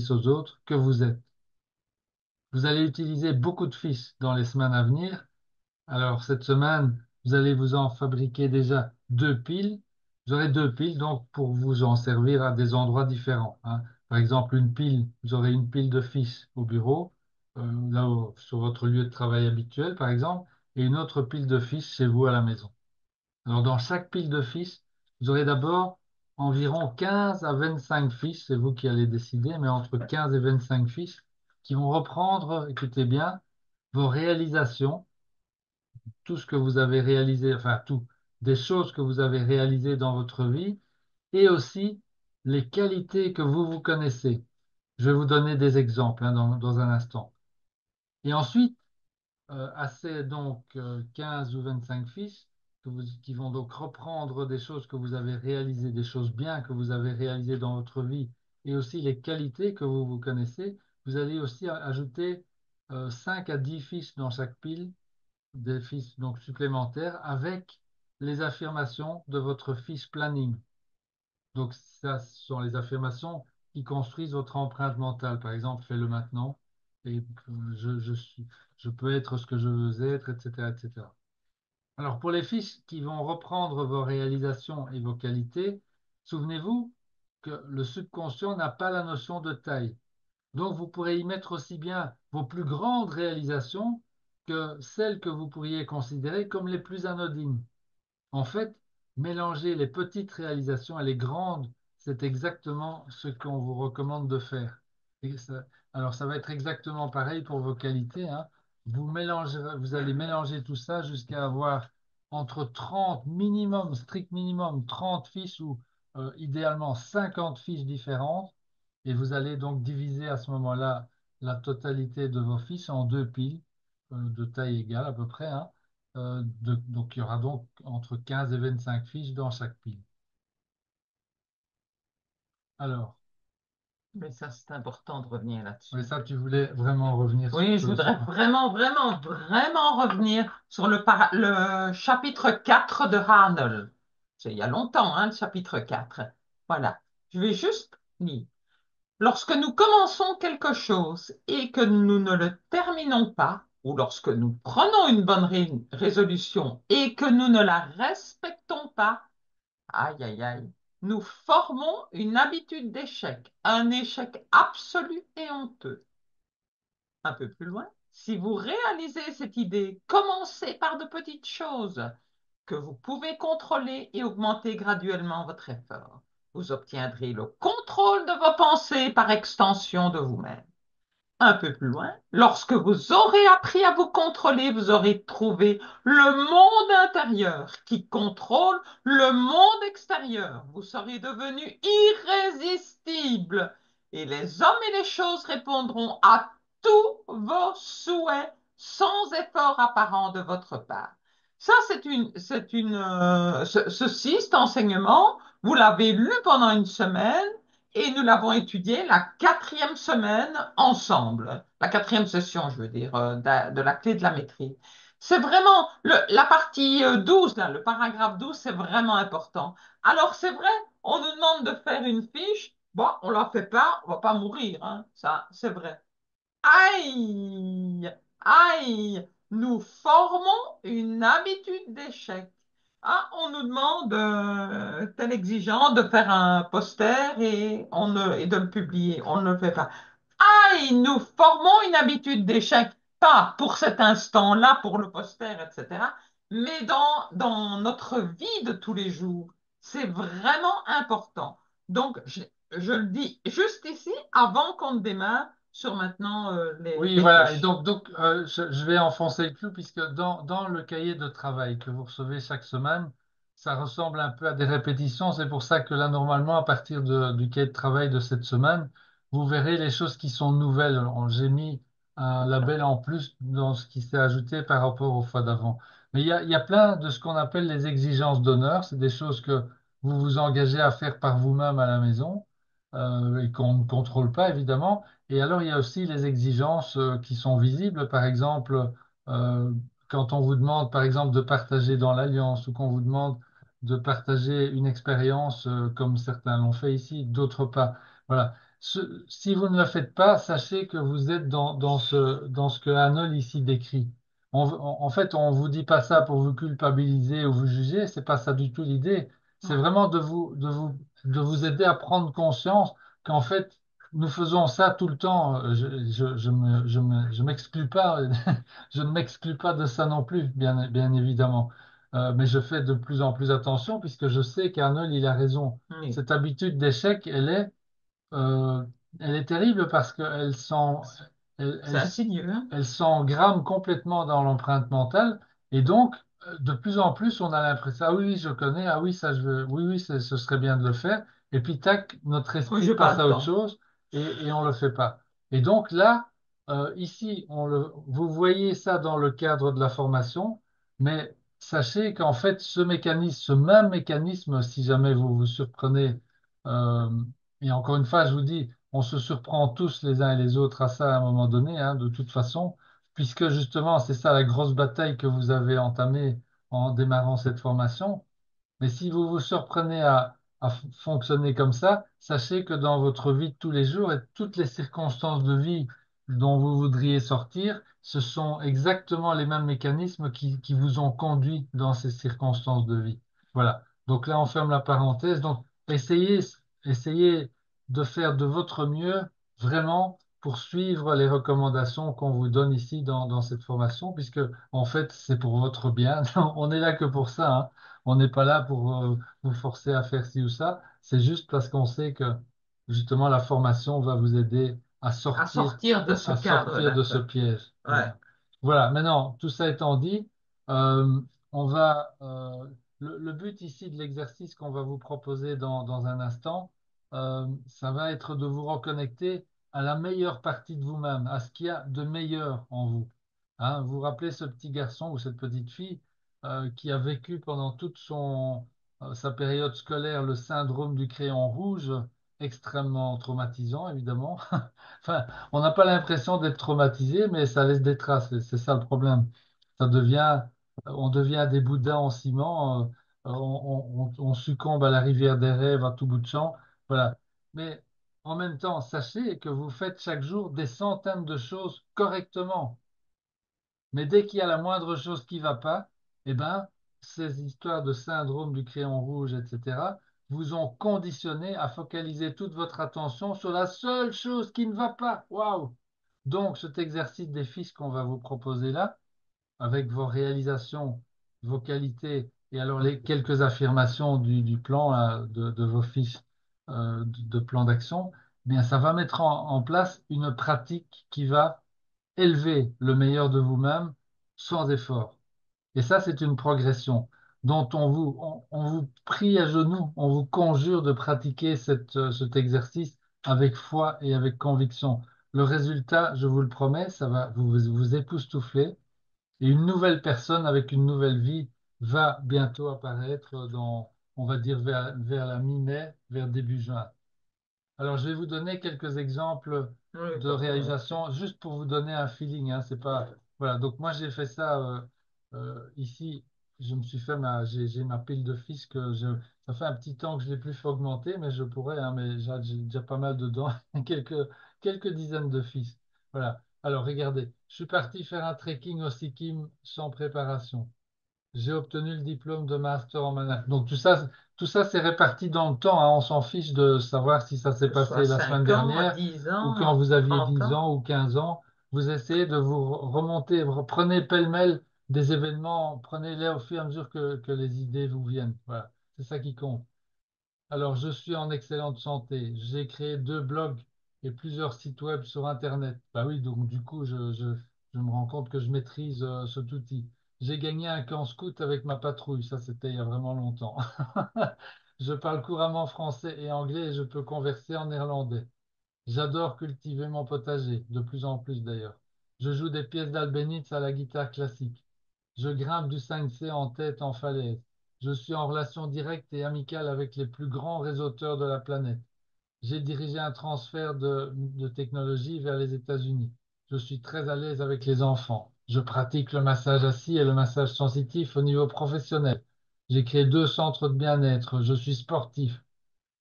aux autres que vous êtes. Vous allez utiliser beaucoup de fiches dans les semaines à venir. Alors, cette semaine, vous allez vous en fabriquer déjà deux piles. Vous aurez deux piles, donc, pour vous en servir à des endroits différents, hein. Par exemple, une pile, vous aurez une pile de fiches au bureau, sur votre lieu de travail habituel, par exemple, et une autre pile de fiches chez vous à la maison. Alors, dans chaque pile de fiches, vous aurez d'abord environ 15 à 25 fiches, c'est vous qui allez décider, mais entre 15 et 25 fiches qui vont reprendre, écoutez bien, vos réalisations, tout ce que vous avez réalisé, enfin tout, des choses que vous avez réalisées dans votre vie et aussi les qualités que vous connaissez. Je vais vous donner des exemples, hein, dans un instant. Et ensuite, assez donc 15 ou 25 fiches qui vont donc reprendre des choses que vous avez réalisées, des choses bien que vous avez réalisées dans votre vie et aussi les qualités que vous connaissez. Vous allez aussi ajouter 5 à 10 fiches dans chaque pile des fiches donc supplémentaires avec les affirmations de votre fiche planning. Donc, ça, ce sont les affirmations qui construisent votre empreinte mentale. Par exemple, fais-le maintenant et je peux être ce que je veux être, etc., etc. Alors, pour les fiches qui vont reprendre vos réalisations et vos qualités, souvenez-vous que le subconscient n'a pas la notion de taille. Donc, vous pourrez y mettre aussi bien vos plus grandes réalisations que celles que vous pourriez considérer comme les plus anodines. En fait, mélanger les petites réalisations et les grandes, c'est exactement ce qu'on vous recommande de faire. Alors, ça va être exactement pareil pour vos qualités, hein. Vous allez mélanger tout ça jusqu'à avoir entre 30 minimum, strict minimum, 30 fiches ou idéalement 50 fiches différentes. Et vous allez donc diviser à ce moment-là la totalité de vos fiches en deux piles de taille égale à peu près, hein. Donc, il y aura donc entre 15 et 25 fiches dans chaque pile. Alors, Mais ça, c'est important de revenir oui, là-dessus. ça, tu voulais vraiment revenir Oui, je sur voudrais vraiment, vraiment, vraiment revenir sur le chapitre 4 de Hanel. C'est il y a longtemps, hein, le chapitre 4. Voilà. Je vais juste lire. Lorsque nous commençons quelque chose et que nous ne le terminons pas, ou lorsque nous prenons une bonne résolution et que nous ne la respectons pas, aïe, aïe, aïe, nous formons une habitude d'échec, un échec absolu et honteux. Un peu plus loin, si vous réalisez cette idée, commencez par de petites choses que vous pouvez contrôler et augmenter graduellement votre effort. Vous obtiendrez le contrôle de vos pensées par extension de vous-même. Un peu plus loin, lorsque vous aurez appris à vous contrôler, vous aurez trouvé le monde intérieur qui contrôle le monde extérieur. Vous serez devenu irrésistible et les hommes et les choses répondront à tous vos souhaits sans effort apparent de votre part. Ça, ceci, cet enseignement, vous l'avez lu pendant une semaine et nous l'avons étudié la quatrième semaine ensemble, la quatrième session, je veux dire, de la clé de la maîtrise. C'est vraiment la partie 12, là, le paragraphe 12, c'est vraiment important. Alors, c'est vrai, on nous demande de faire une fiche. Bon, on la fait pas, on va pas mourir, hein, ça, c'est vrai. Aïe, aïe, nous formons une habitude d'échec. Ah, on nous demande, tel exigeant, de faire un poster et de le publier. On ne le fait pas. Aïe, nous formons une habitude d'échec, pas pour cet instant-là, pour le poster, etc., mais dans notre vie de tous les jours. C'est vraiment important. Donc, je le dis juste ici avant qu'on ne démarre sur maintenant Oui, les voilà. Et fiches. donc, je vais enfoncer le clou puisque dans le cahier de travail que vous recevez chaque semaine, ça ressemble un peu à des répétitions. C'est pour ça que là, normalement, à partir du cahier de travail de cette semaine, vous verrez les choses qui sont nouvelles. J'ai mis un label en plus dans ce qui s'est ajouté par rapport aux fois d'avant. Mais il y a plein de ce qu'on appelle les exigences d'honneur. C'est des choses que vous vous engagez à faire par vous-même à la maison et qu'on ne contrôle pas, évidemment. Et alors, il y a aussi les exigences qui sont visibles. Par exemple, euh, quand on vous demande, par exemple, de partager dans l'Alliance ou qu'on vous demande de partager une expérience comme certains l'ont fait ici, d'autres pas. Voilà. Si vous ne le faites pas, sachez que vous êtes dans ce que Arnold ici décrit. En fait, on vous dit pas ça pour vous culpabiliser ou vous juger, c'est pas ça du tout l'idée. C'est Ouais. vraiment de vous aider à prendre conscience qu'en fait, nous faisons ça tout le temps. Je m'exclus pas, je ne m'exclus pas de ça non plus, bien évidemment. Mais je fais de plus en plus attention puisque je sais qu'Arnold, il a raison. Oui. Cette habitude d'échec, euh, elle est terrible parce elle, C'est elle, insidieux, hein? elle s'engramme complètement dans l'empreinte mentale. Et donc, de plus en plus, on a l'impression, ah oui, oui, je connais, ah oui, ça, je veux, oui, oui, ce serait bien de le faire. Et puis, tac, notre Oui, esprit j'ai pas passe le à autre temps. chose et on le fait pas. Et donc là, ici, vous voyez ça dans le cadre de la formation, mais sachez qu'en fait, ce même mécanisme, si jamais vous vous surprenez, euh, et encore une fois, je vous dis, on se surprend tous les uns et les autres à ça à un moment donné, hein, de toute façon, puisque justement, c'est ça la grosse bataille que vous avez entamée en démarrant cette formation. Mais si vous vous surprenez à fonctionner comme ça, sachez que dans votre vie de tous les jours et toutes les circonstances de vie dont vous voudriez sortir, ce sont exactement les mêmes mécanismes qui vous ont conduit dans ces circonstances de vie. Voilà. Donc là, on ferme la parenthèse. Donc, essayez de faire de votre mieux vraiment pour suivre les recommandations qu'on vous donne ici dans cette formation, puisque en fait, c'est pour votre bien. On est là que pour ça, hein. On n'est pas là pour vous forcer à faire ci ou ça. C'est juste parce qu'on sait que justement la formation va vous aider à À sortir, sortir de ce à sortir de cadre-là, ce quoi. piège. Ouais. Voilà. Voilà. Maintenant, tout ça étant dit, on va le but ici de l'exercice qu'on va vous proposer dans un instant, ça va être de vous reconnecter à la meilleure partie de vous-même, à ce qu'il y a de meilleur en vous. Hein, vous vous rappelez ce petit garçon ou cette petite fille qui a vécu pendant toute sa période scolaire le syndrome du crayon rouge, extrêmement traumatisant, évidemment. Enfin, on n'a pas l'impression d'être traumatisé, mais ça laisse des traces, et c'est ça le problème. On devient des boudins en ciment, on succombe à la rivière des rêves à tout bout de champ. Voilà. Mais en même temps, sachez que vous faites chaque jour des centaines de choses correctement. Mais dès qu'il y a la moindre chose qui ne va pas, eh ben, ces histoires de syndrome du crayon rouge, etc., vous ont conditionné à focaliser toute votre attention sur la seule chose qui ne va pas. Waouh! Donc, cet exercice des fiches qu'on va vous proposer là, avec vos réalisations, vos qualités, et alors les quelques affirmations du plan, là, de vos fiches de plan d'action, eh bien, ça va mettre en place une pratique qui va élever le meilleur de vous-même sans effort. Et ça, c'est une progression dont on vous prie à genoux, on vous conjure de pratiquer cet exercice avec foi et avec conviction. Le résultat, je vous le promets, ça va vous époustoufler et une nouvelle personne avec une nouvelle vie va bientôt apparaître on va dire, vers la mi-mai, vers début juin. Alors, je vais vous donner quelques exemples Oui, de réalisation, juste pour vous donner un feeling, hein, c'est pas... Voilà, donc moi j'ai fait ça ici, je me suis fait j'ai ma pile de fiches ça fait un petit temps que je ne l'ai plus fait augmenter, mais je pourrais, hein, mais j'ai déjà pas mal dedans, quelques dizaines de fiches. Voilà, alors regardez, je suis parti faire un trekking au Sikkim sans préparation. J'ai obtenu le diplôme de master en management. Donc tout ça, c'est réparti dans le temps, hein. On s'en fiche de savoir si ça s'est que ce soit passé la semaine 5 ans, dernière 10 ou quand ans, vous aviez 30 10 ans. ans ou 15 ans. Vous essayez de vous remonter, prenez pêle-mêle des événements, prenez-les au fur et à mesure que les idées vous viennent. Voilà, c'est ça qui compte. Alors, je suis en excellente santé. J'ai créé 2 blogs et plusieurs sites web sur Internet. Bah oui, donc du coup, je me rends compte que je maîtrise cet outil. J'ai gagné un camp scout avec ma patrouille. Ça, c'était il y a vraiment longtemps. Je parle couramment français et anglais et je peux converser en néerlandais. J'adore cultiver mon potager, de plus en plus d'ailleurs. Je joue des pièces d'Albéniz à la guitare classique. Je grimpe du 5C en tête en falaise. Je suis en relation directe et amicale avec les plus grands réseauteurs de la planète. J'ai dirigé un transfert de technologie vers les États-Unis. Je suis très à l'aise avec les enfants. Je pratique le massage assis et le massage sensitif au niveau professionnel. J'ai créé 2 centres de bien-être. Je suis sportif.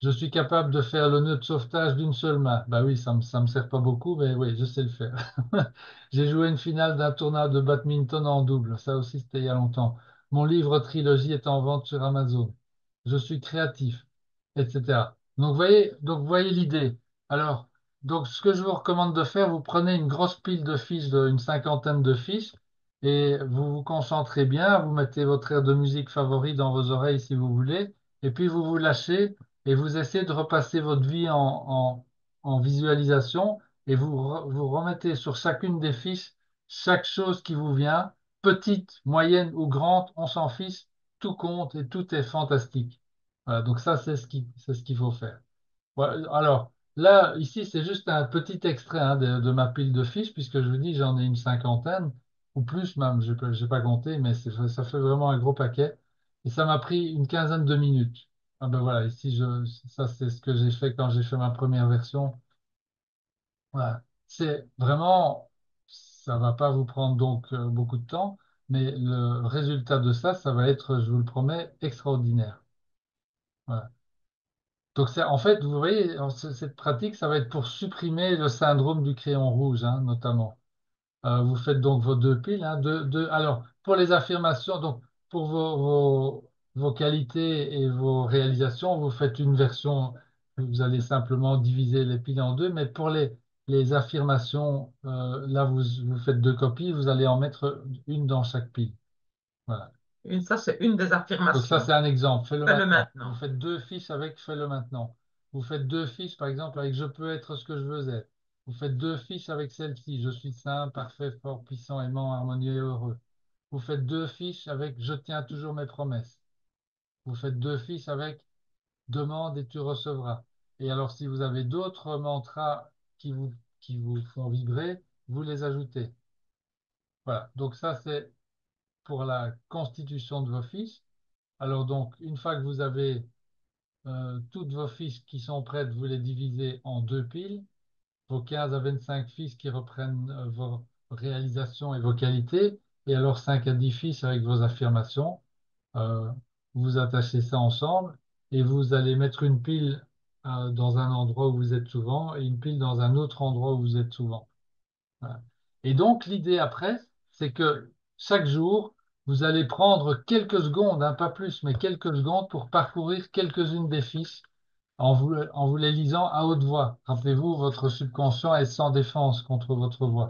Je suis capable de faire le nœud de sauvetage d'une seule main. Bah oui, ça me sert pas beaucoup, mais oui, je sais le faire. J'ai joué une finale d'un tournoi de badminton en double. Ça aussi, c'était il y a longtemps. Mon livre trilogie est en vente sur Amazon. Je suis créatif, etc. Donc, voyez l'idée. Alors, donc, ce que je vous recommande de faire, vous prenez une grosse pile de fiches, une cinquantaine de fiches, et vous vous concentrez bien. Vous mettez votre air de musique favori dans vos oreilles si vous voulez, et puis vous vous lâchez et vous essayez de repasser votre vie en visualisation et vous remettez sur chacune des fiches chaque chose qui vous vient, petite, moyenne ou grande, on s'en fiche, tout compte et tout est fantastique. Voilà, donc ça, c'est ce qu'il faut faire. Voilà, alors, là, ici, c'est juste un petit extrait hein, de ma pile de fiches, puisque je vous dis, j'en ai une cinquantaine, ou plus même, j'ai pas compté, mais ça fait vraiment un gros paquet. Et ça m'a pris une quinzaine de minutes. Ah ben voilà, ici, ça, c'est ce que j'ai fait quand j'ai fait ma première version. Voilà. C'est vraiment, ça va pas vous prendre donc beaucoup de temps, mais le résultat de ça, ça va être, je vous le promets, extraordinaire. Voilà. Donc, en fait, vous voyez, cette pratique, ça va être pour supprimer le syndrome du crayon rouge, hein, notamment. Vous faites donc vos 2 piles. Hein, alors, pour les affirmations, donc pour vos qualités et vos réalisations, vous faites une version, vous allez simplement diviser les piles en deux, mais pour les affirmations, là, vous faites 2 copies, vous allez en mettre une dans chaque pile. Voilà. Ça, c'est une des Donc ça, affirmations. c'est un exemple. Fais-le Fais-le maintenant. Vous maintenant. faites 2 fiches avec fais-le maintenant. Vous faites 2 fiches, par exemple, avec je peux être ce que je veux être. Vous faites 2 fiches avec celle-ci. Je suis sain, parfait, fort, puissant, aimant, harmonieux et heureux. Vous faites 2 fiches avec je tiens toujours mes promesses. Vous faites 2 fiches avec demande et tu recevras. Et alors, si vous avez d'autres mantras qui vous font vibrer, vous les ajoutez. Voilà. Donc ça, c'est pour la constitution de vos fiches. Alors donc, une fois que vous avez toutes vos fiches qui sont prêtes, vous les divisez en 2 piles, vos 15 à 25 fiches qui reprennent vos réalisations et vos qualités, et alors 5 à 10 fiches avec vos affirmations. Euh, vous attachez ça ensemble et vous allez mettre une pile dans un endroit où vous êtes souvent et une pile dans un autre endroit où vous êtes souvent. Voilà. Et donc, l'idée après, c'est que chaque jour, vous allez prendre quelques secondes, hein, pas plus, mais quelques secondes pour parcourir quelques-unes des fiches en vous les lisant à haute voix. Rappelez-vous, votre subconscient est sans défense contre votre voix.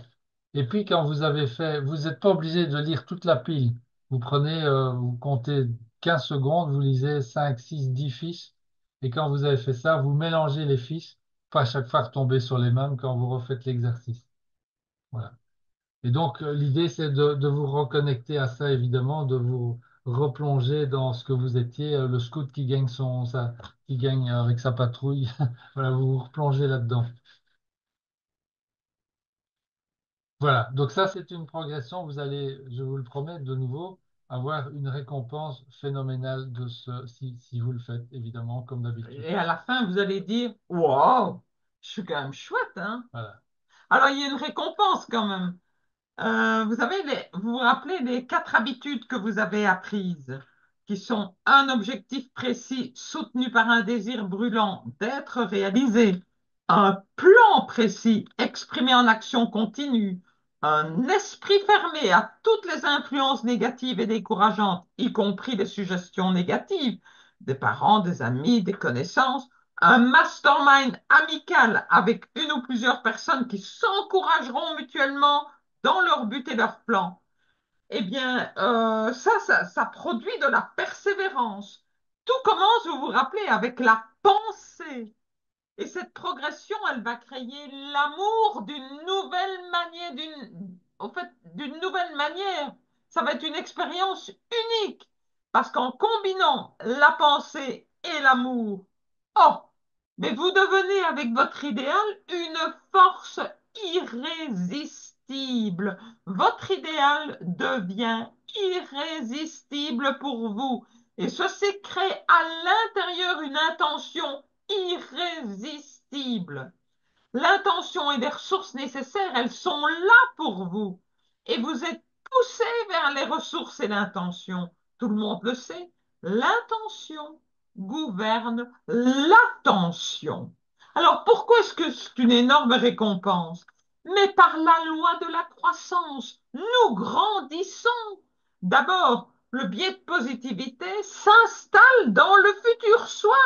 Et puis, quand vous avez fait, vous n'êtes pas obligé de lire toute la pile. Vous prenez, vous comptez 15 secondes, vous lisez 5, 6, 10 fiches. Et quand vous avez fait ça, vous mélangez les fiches, pas à chaque fois retomber sur les mêmes quand vous refaites l'exercice. Voilà. Et donc, l'idée, c'est de vous reconnecter à ça, évidemment, de vous replonger dans ce que vous étiez, le scout qui gagne qui gagne avec sa patrouille. Voilà, vous vous replongez là-dedans. Voilà. Donc ça, c'est une progression. Vous allez, je vous le promets, de nouveau, avoir une récompense phénoménale si vous le faites, évidemment, comme d'habitude. Et à la fin, vous allez dire, wow, je suis quand même chouette, hein? Voilà. Alors, il y a une récompense quand même. Vous vous rappelez les 4 habitudes que vous avez apprises, qui sont un objectif précis soutenu par un désir brûlant d'être réalisé, un plan précis exprimé en action continue, un esprit fermé à toutes les influences négatives et décourageantes, y compris les suggestions négatives des parents, des amis, des connaissances, un mastermind amical avec une ou plusieurs personnes qui s'encourageront mutuellement dans leur but et leur plan, eh bien, ça produit de la persévérance. Tout commence, vous vous rappelez, avec la pensée. Et cette progression, elle va créer l'amour d'une nouvelle manière, au fait, d'une nouvelle manière. Ça va être une expérience unique. Parce qu'en combinant la pensée et l'amour, oh, mais vous devenez avec votre idéal une force irrésistible. Votre idéal devient irrésistible pour vous. Et ceci crée à l'intérieur une intention irrésistible. L'intention et les ressources nécessaires, elles sont là pour vous. Et vous êtes poussé vers les ressources et l'intention. Tout le monde le sait. L'intention gouverne l'attention. Alors pourquoi est-ce que c'est une énorme récompense? Mais par la loi de la croissance, nous grandissons. D'abord, le biais de positivité s'installe dans le futur soi.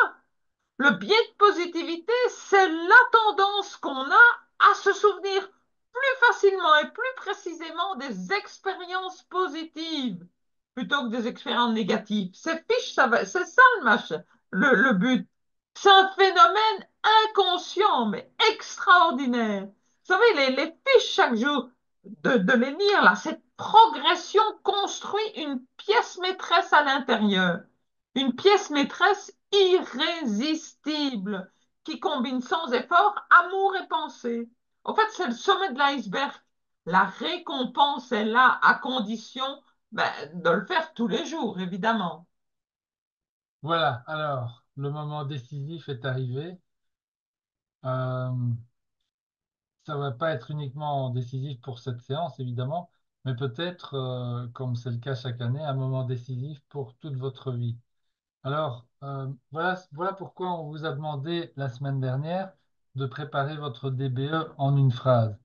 Le biais de positivité, c'est la tendance qu'on a à se souvenir plus facilement et plus précisément des expériences positives plutôt que des expériences négatives. C'est fiche, c'est ça le but. C'est un phénomène inconscient, mais extraordinaire. Vous savez, les fiches chaque jour, de les lire, là, cette progression construit une pièce maîtresse à l'intérieur. Une pièce maîtresse irrésistible qui combine sans effort amour et pensée. En fait, c'est le sommet de l'iceberg. La récompense est là à condition de le faire tous les jours, évidemment. Voilà, alors, le moment décisif est arrivé. Euh, Ça va pas être uniquement décisif pour cette séance, évidemment, mais peut-être, comme c'est le cas chaque année, un moment décisif pour toute votre vie. Alors, voilà pourquoi on vous a demandé la semaine dernière de préparer votre DBE en une phrase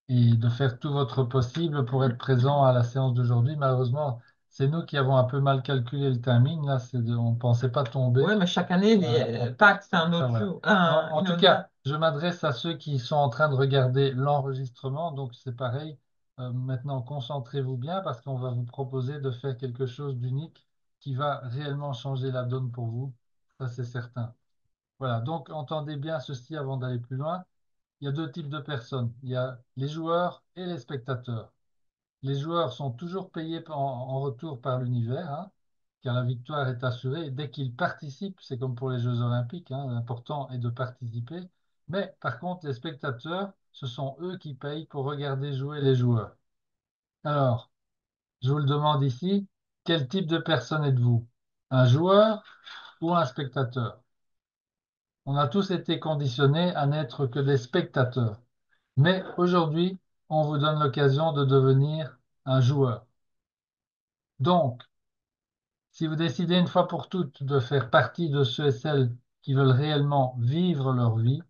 et de faire tout votre possible pour être présent à la séance d'aujourd'hui. Malheureusement, c'est nous qui avons un peu mal calculé le timing. Là, on ne pensait pas tomber. Oui, mais chaque année, Pâques, c'est un Enfin, autre voilà. jour, En une tout autre cas, date. je m'adresse à ceux qui sont en train de regarder l'enregistrement. Donc, c'est pareil. Maintenant, concentrez-vous bien parce qu'on va vous proposer de faire quelque chose d'unique qui va réellement changer la donne pour vous. Ça, c'est certain. Voilà. Donc, entendez bien ceci avant d'aller plus loin. Il y a deux types de personnes. Il y a les joueurs et les spectateurs. Les joueurs sont toujours payés en retour par l'univers, hein, car la victoire est assurée. Et dès qu'ils participent, c'est comme pour les Jeux Olympiques, hein, l'important est de participer. Mais par contre, les spectateurs, ce sont eux qui payent pour regarder jouer les joueurs. Alors, je vous le demande ici, quel type de personne êtes-vous? Un joueur ou un spectateur? On a tous été conditionnés à n'être que des spectateurs. Mais aujourd'hui, on vous donne l'occasion de devenir un joueur. Donc, si vous décidez une fois pour toutes de faire partie de ceux et celles qui veulent réellement vivre leur vie,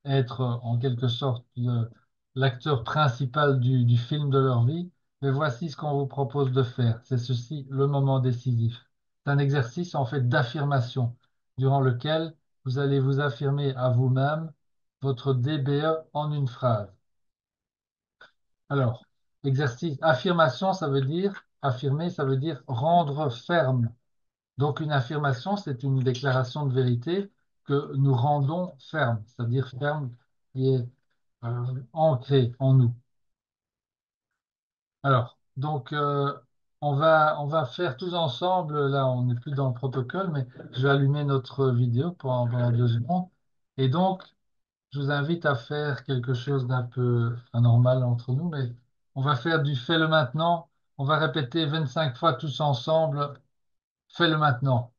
être en quelque sorte l'acteur principal du film de leur vie, mais voici ce qu'on vous propose de faire. C'est ceci, le moment décisif. C'est un exercice en fait d'affirmation durant lequel vous allez vous affirmer à vous-même votre DBE en une phrase. Alors, exercice, affirmation, ça veut dire, affirmer, ça veut dire rendre ferme. Donc, une affirmation, c'est une déclaration de vérité que nous rendons ferme, c'est-à-dire ferme qui est ancrée en nous. Alors, donc, on va faire tous ensemble, là, on n'est plus dans le protocole, mais je vais allumer notre vidéo pendant 2 secondes. Et donc, je vous invite à faire quelque chose d'un peu anormal entre nous, mais on va faire du fais-le maintenant. On va répéter 25 fois tous ensemble, fais-le maintenant.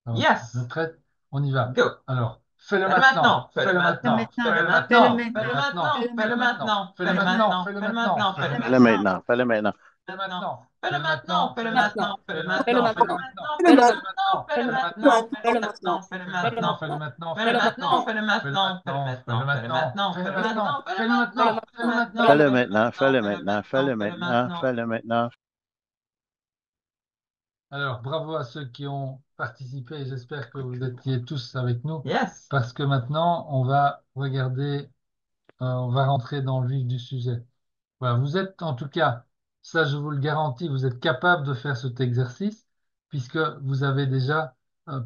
Alors, vous êtes Yes, prête? On y va. go. Alors, fais-le Fais-le maintenant, maintenant, fais-le fais-le Le maintenant, maintenant, maintenant, fais-le fais-le fais le maintenant, maintenant, maintenant, fais-le fais-le maintenant, fais maintenant, le fais-le fais-le maintenant, maintenant, maintenant, fais-le fais-le maintenant, maintenant, fais-le fais-le maintenant, maintenant, fais-le fais-le fais le maintenant, maintenant, maintenant, fais-le maintenant, fais-le fais-le maintenant, maintenant, fais-le fais-le maintenant, maintenant, fais-le fais-le maintenant, maintenant, maintenant, fais-le fais-le fais le maintenant, maintenant, fais-le fais-le maintenant, maintenant, maintenant, fais le fais-le maintenant, maintenant, fais-le fais-le maintenant, maintenant, fais fais-le le maintenant, maintenant, fais-le fais-le fais le maintenant, maintenant, maintenant, fais-le maintenant, fais-le fais-le fais le maintenant, maintenant, maintenant, fais-le fais-le maintenant, fais-le maintenant, fais-le maintenant, fais-le maintenant, maintenant, fais-le fais-le maintenant, maintenant, fais-le fais-le fais le maintenant, maintenant, fais-le fais-le maintenant, maintenant. fais le maintenant, maintenant, fais-le maintenant, Fais-le fais-le maintenant, maintenant, fais-le fais-le maintenant, maintenant. fais-le maintenant. Alors, bravo à ceux qui ont participé. J'espère que vous étiez tous avec nous Yes, parce que maintenant, on va regarder, on va rentrer dans le vif du sujet. Voilà, vous êtes en tout cas, ça je vous le garantis, vous êtes capable de faire cet exercice puisque vous avez déjà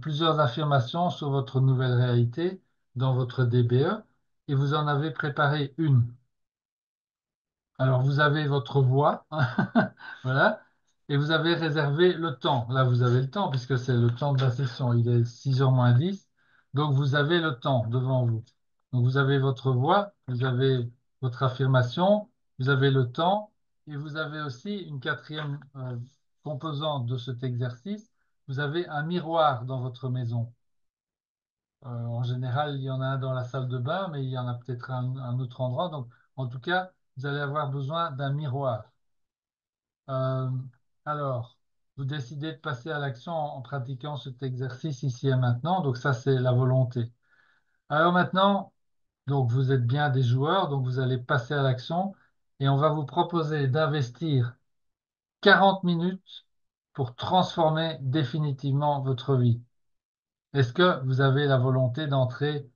plusieurs affirmations sur votre nouvelle réalité dans votre DBE et vous en avez préparé une. Alors, vous avez votre voix, voilà, et vous avez réservé le temps. Là, vous avez le temps, puisque c'est le temps de la session. Il est 6h moins 10, donc vous avez le temps devant vous. Donc, vous avez votre voix, vous avez votre affirmation, vous avez le temps, et vous avez aussi une quatrième composante de cet exercice. Vous avez un miroir dans votre maison. En général, il y en a un dans la salle de bain, mais il y en a peut-être un autre endroit. Donc, en tout cas, vous allez avoir besoin d'un miroir. Euh, alors, vous décidez de passer à l'action en pratiquant cet exercice ici et maintenant. Donc, ça, c'est la volonté. Alors maintenant, donc vous êtes bien des joueurs, donc vous allez passer à l'action et on va vous proposer d'investir 40 minutes pour transformer définitivement votre vie. Est-ce que vous avez la volonté d'entrer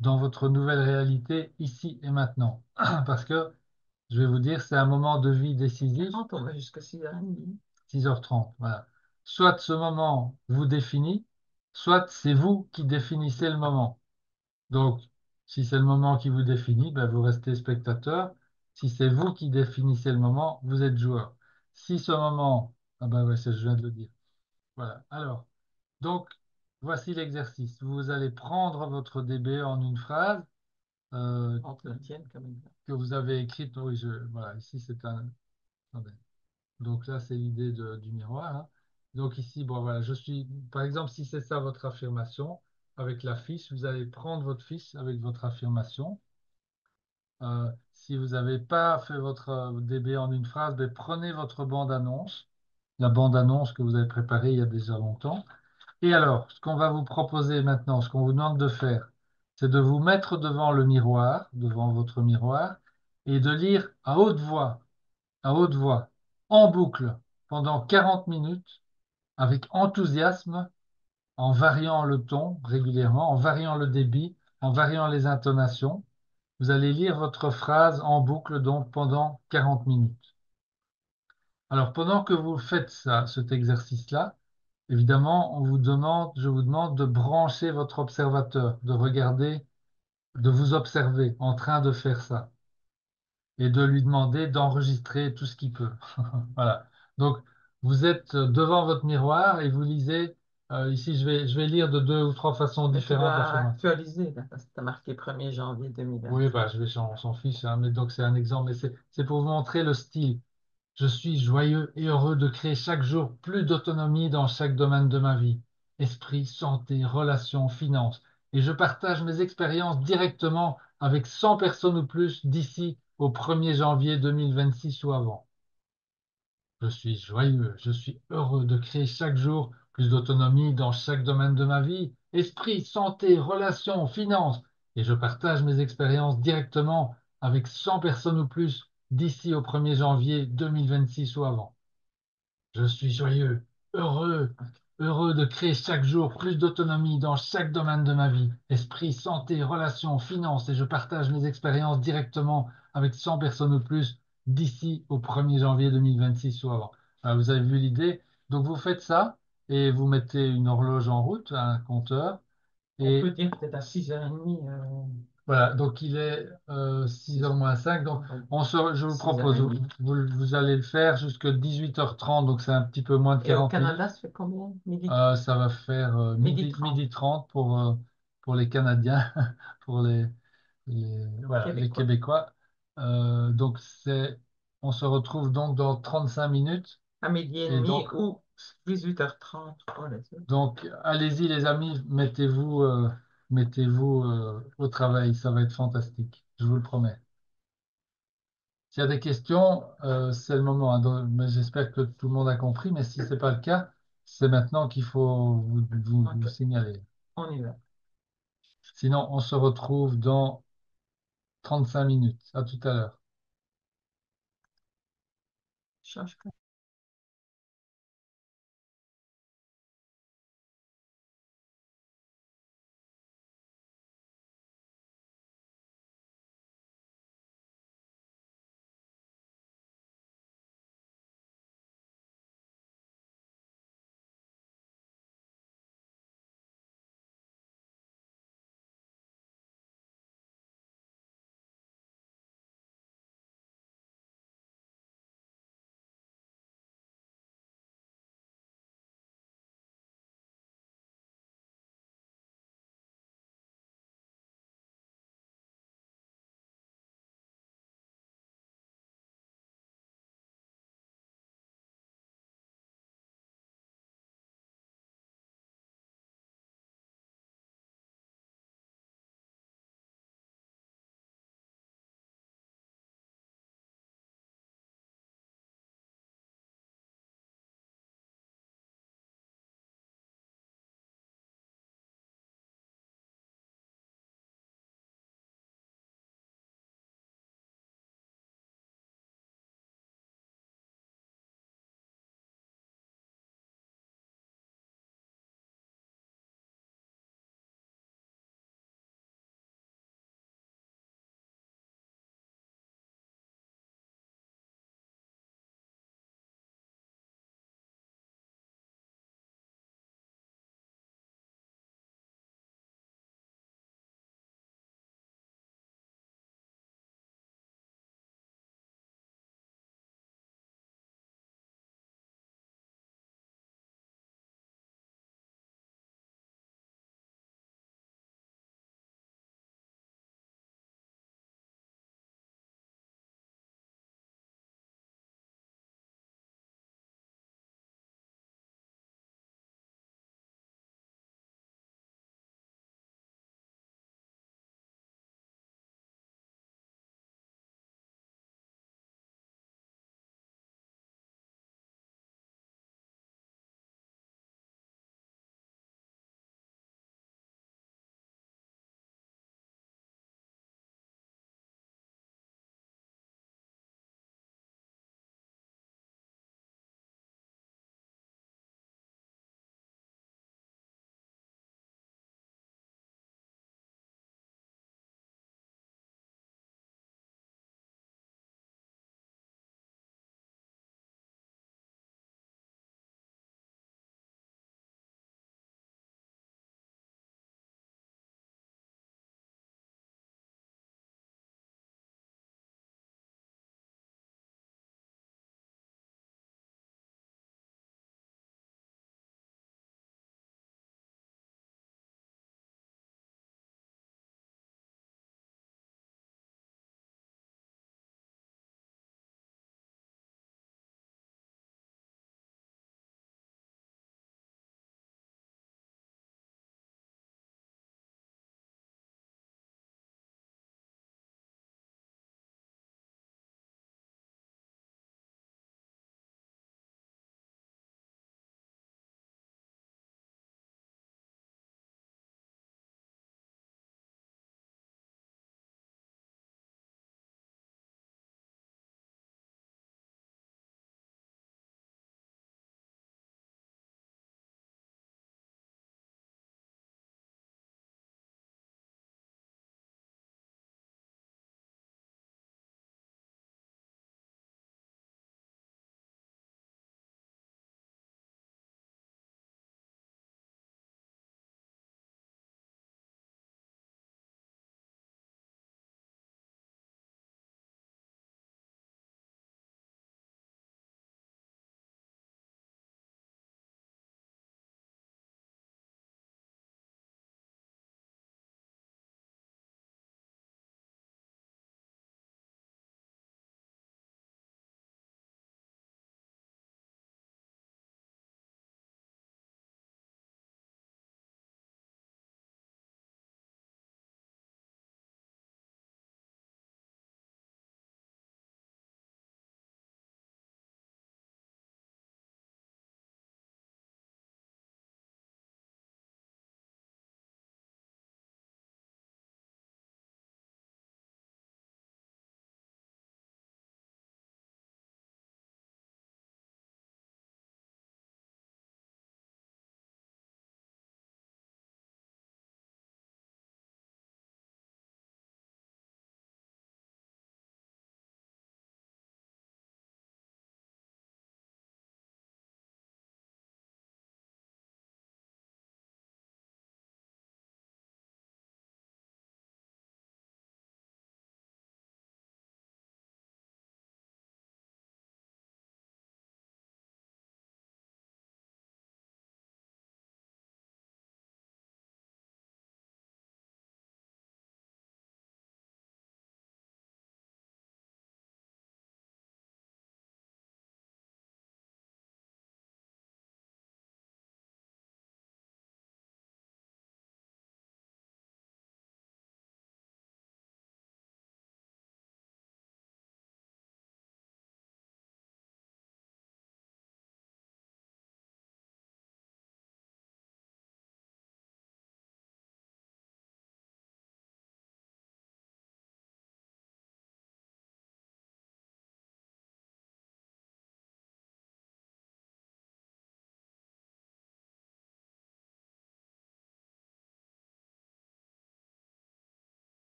dans votre nouvelle réalité ici et maintenant? Parce que je vais vous dire, c'est un moment de vie décisif. Quand on va jusqu'à 6h30. 6h30, voilà. Soit ce moment vous définit, soit c'est vous qui définissez le moment. Donc, si c'est le moment qui vous définit, ben, vous restez spectateur. Si c'est vous qui définissez le moment, vous êtes joueur. Si ce moment, ah ben ouais, je viens de le dire. Voilà. Alors, donc, voici l'exercice. Vous allez prendre votre DB en une phrase On te le tienne comme exemple. que vous avez écrite. Oui, voilà, ici c'est un. Attendez. Donc là, c'est l'idée du miroir, hein. Donc ici, bon, voilà, par exemple, si c'est ça votre affirmation, avec la fiche, vous allez prendre votre fiche avec votre affirmation. Si vous n'avez pas fait votre DB en une phrase, ben, prenez votre bande-annonce, la bande-annonce que vous avez préparée il y a déjà longtemps. Et alors, ce qu'on va vous proposer maintenant, ce qu'on vous demande de faire, c'est de vous mettre devant le miroir, devant votre miroir, et de lire à haute voix, en boucle, pendant 40 minutes, avec enthousiasme, en variant le ton régulièrement, en variant le débit, en variant les intonations. Vous allez lire votre phrase en boucle donc pendant 40 minutes. Alors pendant que vous faites ça, cet exercice-là, évidemment, je vous demande de brancher votre observateur, de regarder, de vous observer en train de faire ça et de lui demander d'enregistrer tout ce qu'il peut. Voilà. Donc, vous êtes devant votre miroir et vous lisez. Ici, je vais lire de deux ou trois façons Mais tu différentes dois l'affirmation. actualiser, là, parce que tu as marqué 1er janvier Oui, 2026. bah, on s'en fiche, hein, mais donc c'est un exemple, mais c'est pour vous montrer le style. Je suis joyeux et heureux de créer chaque jour plus d'autonomie dans chaque domaine de ma vie. Esprit, santé, relations, finances. Et je partage mes expériences directement avec 100 personnes ou plus d'ici au 1er janvier 2026 ou avant. Je suis joyeux, je suis heureux de créer chaque jour plus d'autonomie dans chaque domaine de ma vie, esprit, santé, relations, finances, et je partage mes expériences directement avec 100 personnes ou plus d'ici au 1er janvier 2026 ou avant. Je suis joyeux, heureux, heureux de créer chaque jour plus d'autonomie dans chaque domaine de ma vie, esprit, santé, relations, finances, et je partage mes expériences directement avec 100 personnes ou plus d'ici au 1er janvier 2026 ou avant. Vous avez vu l'idée? Donc vous faites ça et vous mettez une horloge en route, un compteur, On peut et dire peut-être à 6h30. voilà, donc il est 6h moins 5. Donc je vous propose, 6h30. vous allez le faire jusqu'à 18h30, donc c'est un petit peu moins de Et au 40 minutes. Canada, ça fait combien? Midi, Ça va faire midi 30. midi 30 pour les Canadiens, pour voilà, les Québécois. Québécois. Donc on se retrouve donc dans 35 minutes. À midi et Et demi donc, ou 18h30. Voilà. allez-y les amis, mettez-vous au travail, ça va être fantastique, je vous le promets. S'il y a des questions, c'est le moment, hein. Mais j'espère que tout le monde a compris, mais si ce n'est pas le cas, c'est maintenant qu'il faut vous Ok, signaler. on y va. Sinon, on se retrouve dans 35 minutes. À tout à l'heure. Change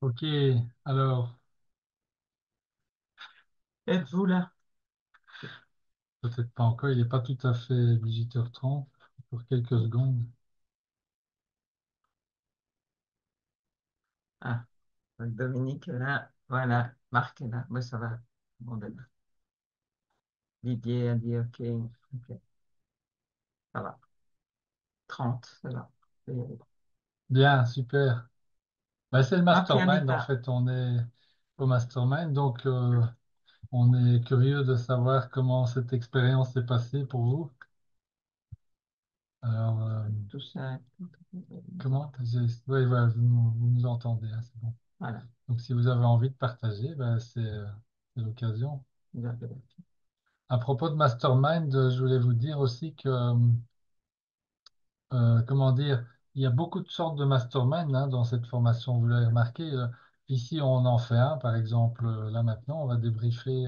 Ok, alors, Êtes-vous là? peut-être pas encore, il n'est pas tout à fait 18h30 pour quelques secondes. Ah, Dominique est là. Voilà, Marc est là. Oui, ça va. Bon, ben, Didier a dit OK. OK, ça va. 30, ça va. Bien, super. Ben, c'est le OK, mastermind, en Anita. fait, on est au mastermind, donc on est curieux de savoir comment cette expérience s'est passée pour vous. Alors, Tout ça. comment? Oui, voilà, vous nous entendez, hein, c'est bon. Voilà. Donc, si vous avez envie de partager, ben, c'est l'occasion. Vous avez- À propos de mastermind, je voulais vous dire aussi que comment dire, il y a beaucoup de sortes de mastermind hein, dans cette formation. Vous l'avez remarqué, ici on en fait un, par exemple, là maintenant, on va débriefer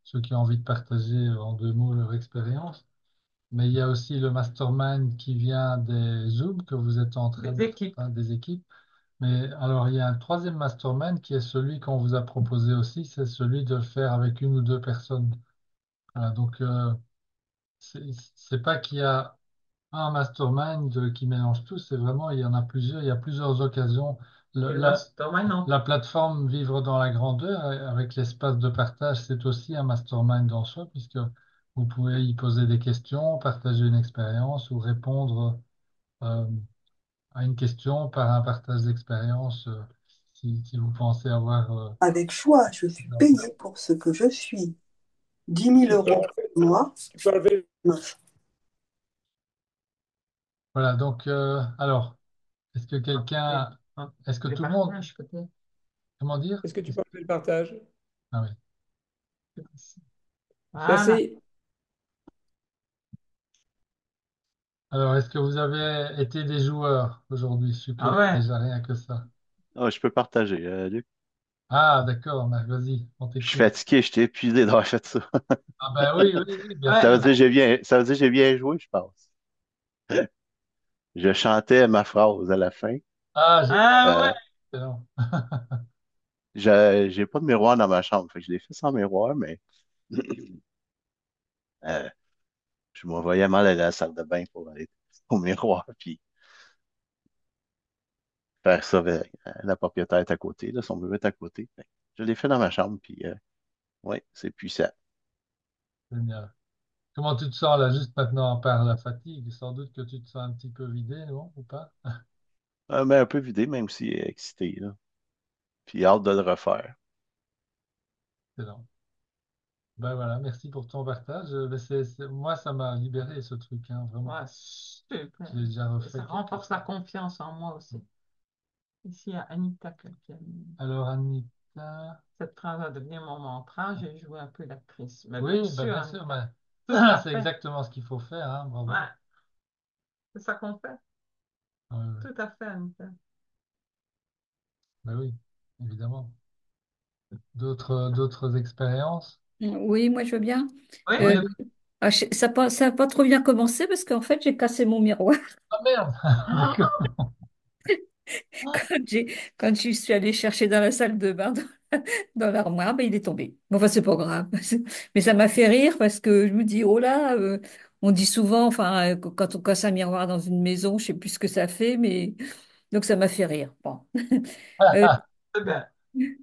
ceux qui ont envie de partager en 2 mots leur expérience. Mais il y a aussi le mastermind qui vient des Zooms que vous êtes en train Des de, équipes. hein, des équipes. Mais alors il y a un troisième mastermind qui est celui qu'on vous a proposé aussi, c'est celui de le faire avec une ou deux personnes. Voilà, donc c'est c'est pas qu'il y a un mastermind qui mélange tout, c'est vraiment, il y en a plusieurs, il y a plusieurs occasions. Et le mastermind, non. La plateforme Vivre dans la grandeur, avec l'espace de partage, c'est aussi un mastermind en soi, puisque vous pouvez y poser des questions, partager une expérience ou répondre euh, à une question par un partage d'expérience, si vous pensez avoir... Avec choix, je suis payée pour ce que je suis. 10 000 € par mois. Mince. Voilà, donc, alors, est-ce que Et- quelqu'un... Est-ce que Les tout le monde... partages, peut-être. Comment dire? Est-ce que tu parles le partage? Ah oui. Voilà. Merci. Alors, est-ce que vous avez été des joueurs aujourd'hui? Ah Super, ouais. déjà rien que ça. Ah, je peux partager, Luc. Ah, d'accord, Marc, vas-y, on Je suis t'écoute. fatigué, je t'ai épuisé d'avoir fait ça. Ah ben oui, oui, oui, bien Ouais. Ça veut sûr. dire que ça veut dire que j'ai bien joué, je pense. Je chantais ma phrase à la fin. Ah, génial, Ah ouais. Euh, excellent. j'ai pas de miroir dans ma chambre, fait que je l'ai fait sans miroir, mais euh, je me voyais mal aller à la salle de bain pour aller au miroir puis faire ça avec la propriétaire est à côté, là, son bureau est à côté. Fait que je l'ai fait dans ma chambre, puis ouais, c'est puissant. Génial. Comment tu te sens là, juste maintenant, à part la fatigue? Sans doute que tu te sens un petit peu vidé, non, ou pas? Mais un peu vidé, même si excité, là. Puis hâte de le refaire. Excellent. Ben voilà, merci pour ton partage. Ben, moi, ça m'a libéré ce truc, hein, vraiment. Ouais, super. Je l'ai déjà Et refait ça quelques renforce la fois. confiance en moi aussi. Ici, il y a Anita qui a mis Alors, Anita... cette phrase va devenir mon mantra. J'ai joué un peu l'actrice. Mais bien Oui, ben sûr, bien sûr, Anita. ben, Tout à c'est fait. exactement ce qu'il faut faire, hein, bravo. Ouais, c'est ça qu'on fait. Ouais, ouais. Tout à fait, Anita. Ben oui, évidemment. D'autres expériences? Oui, moi je veux bien. Oui, Euh, Oui. ça a pas trop bien commencé parce qu'en fait j'ai cassé mon miroir. Ah merde! D'accord. Quand quand je suis allée chercher dans la salle de bain, dans l'armoire, ben, il est tombé. Bon, enfin, c'est pas grave. Mais ça m'a fait rire parce que je me dis, oh là, on dit souvent, enfin, quand on casse un miroir dans une maison, je sais plus ce que ça fait, mais donc ça m'a fait rire. Bon. Euh, c'est bien.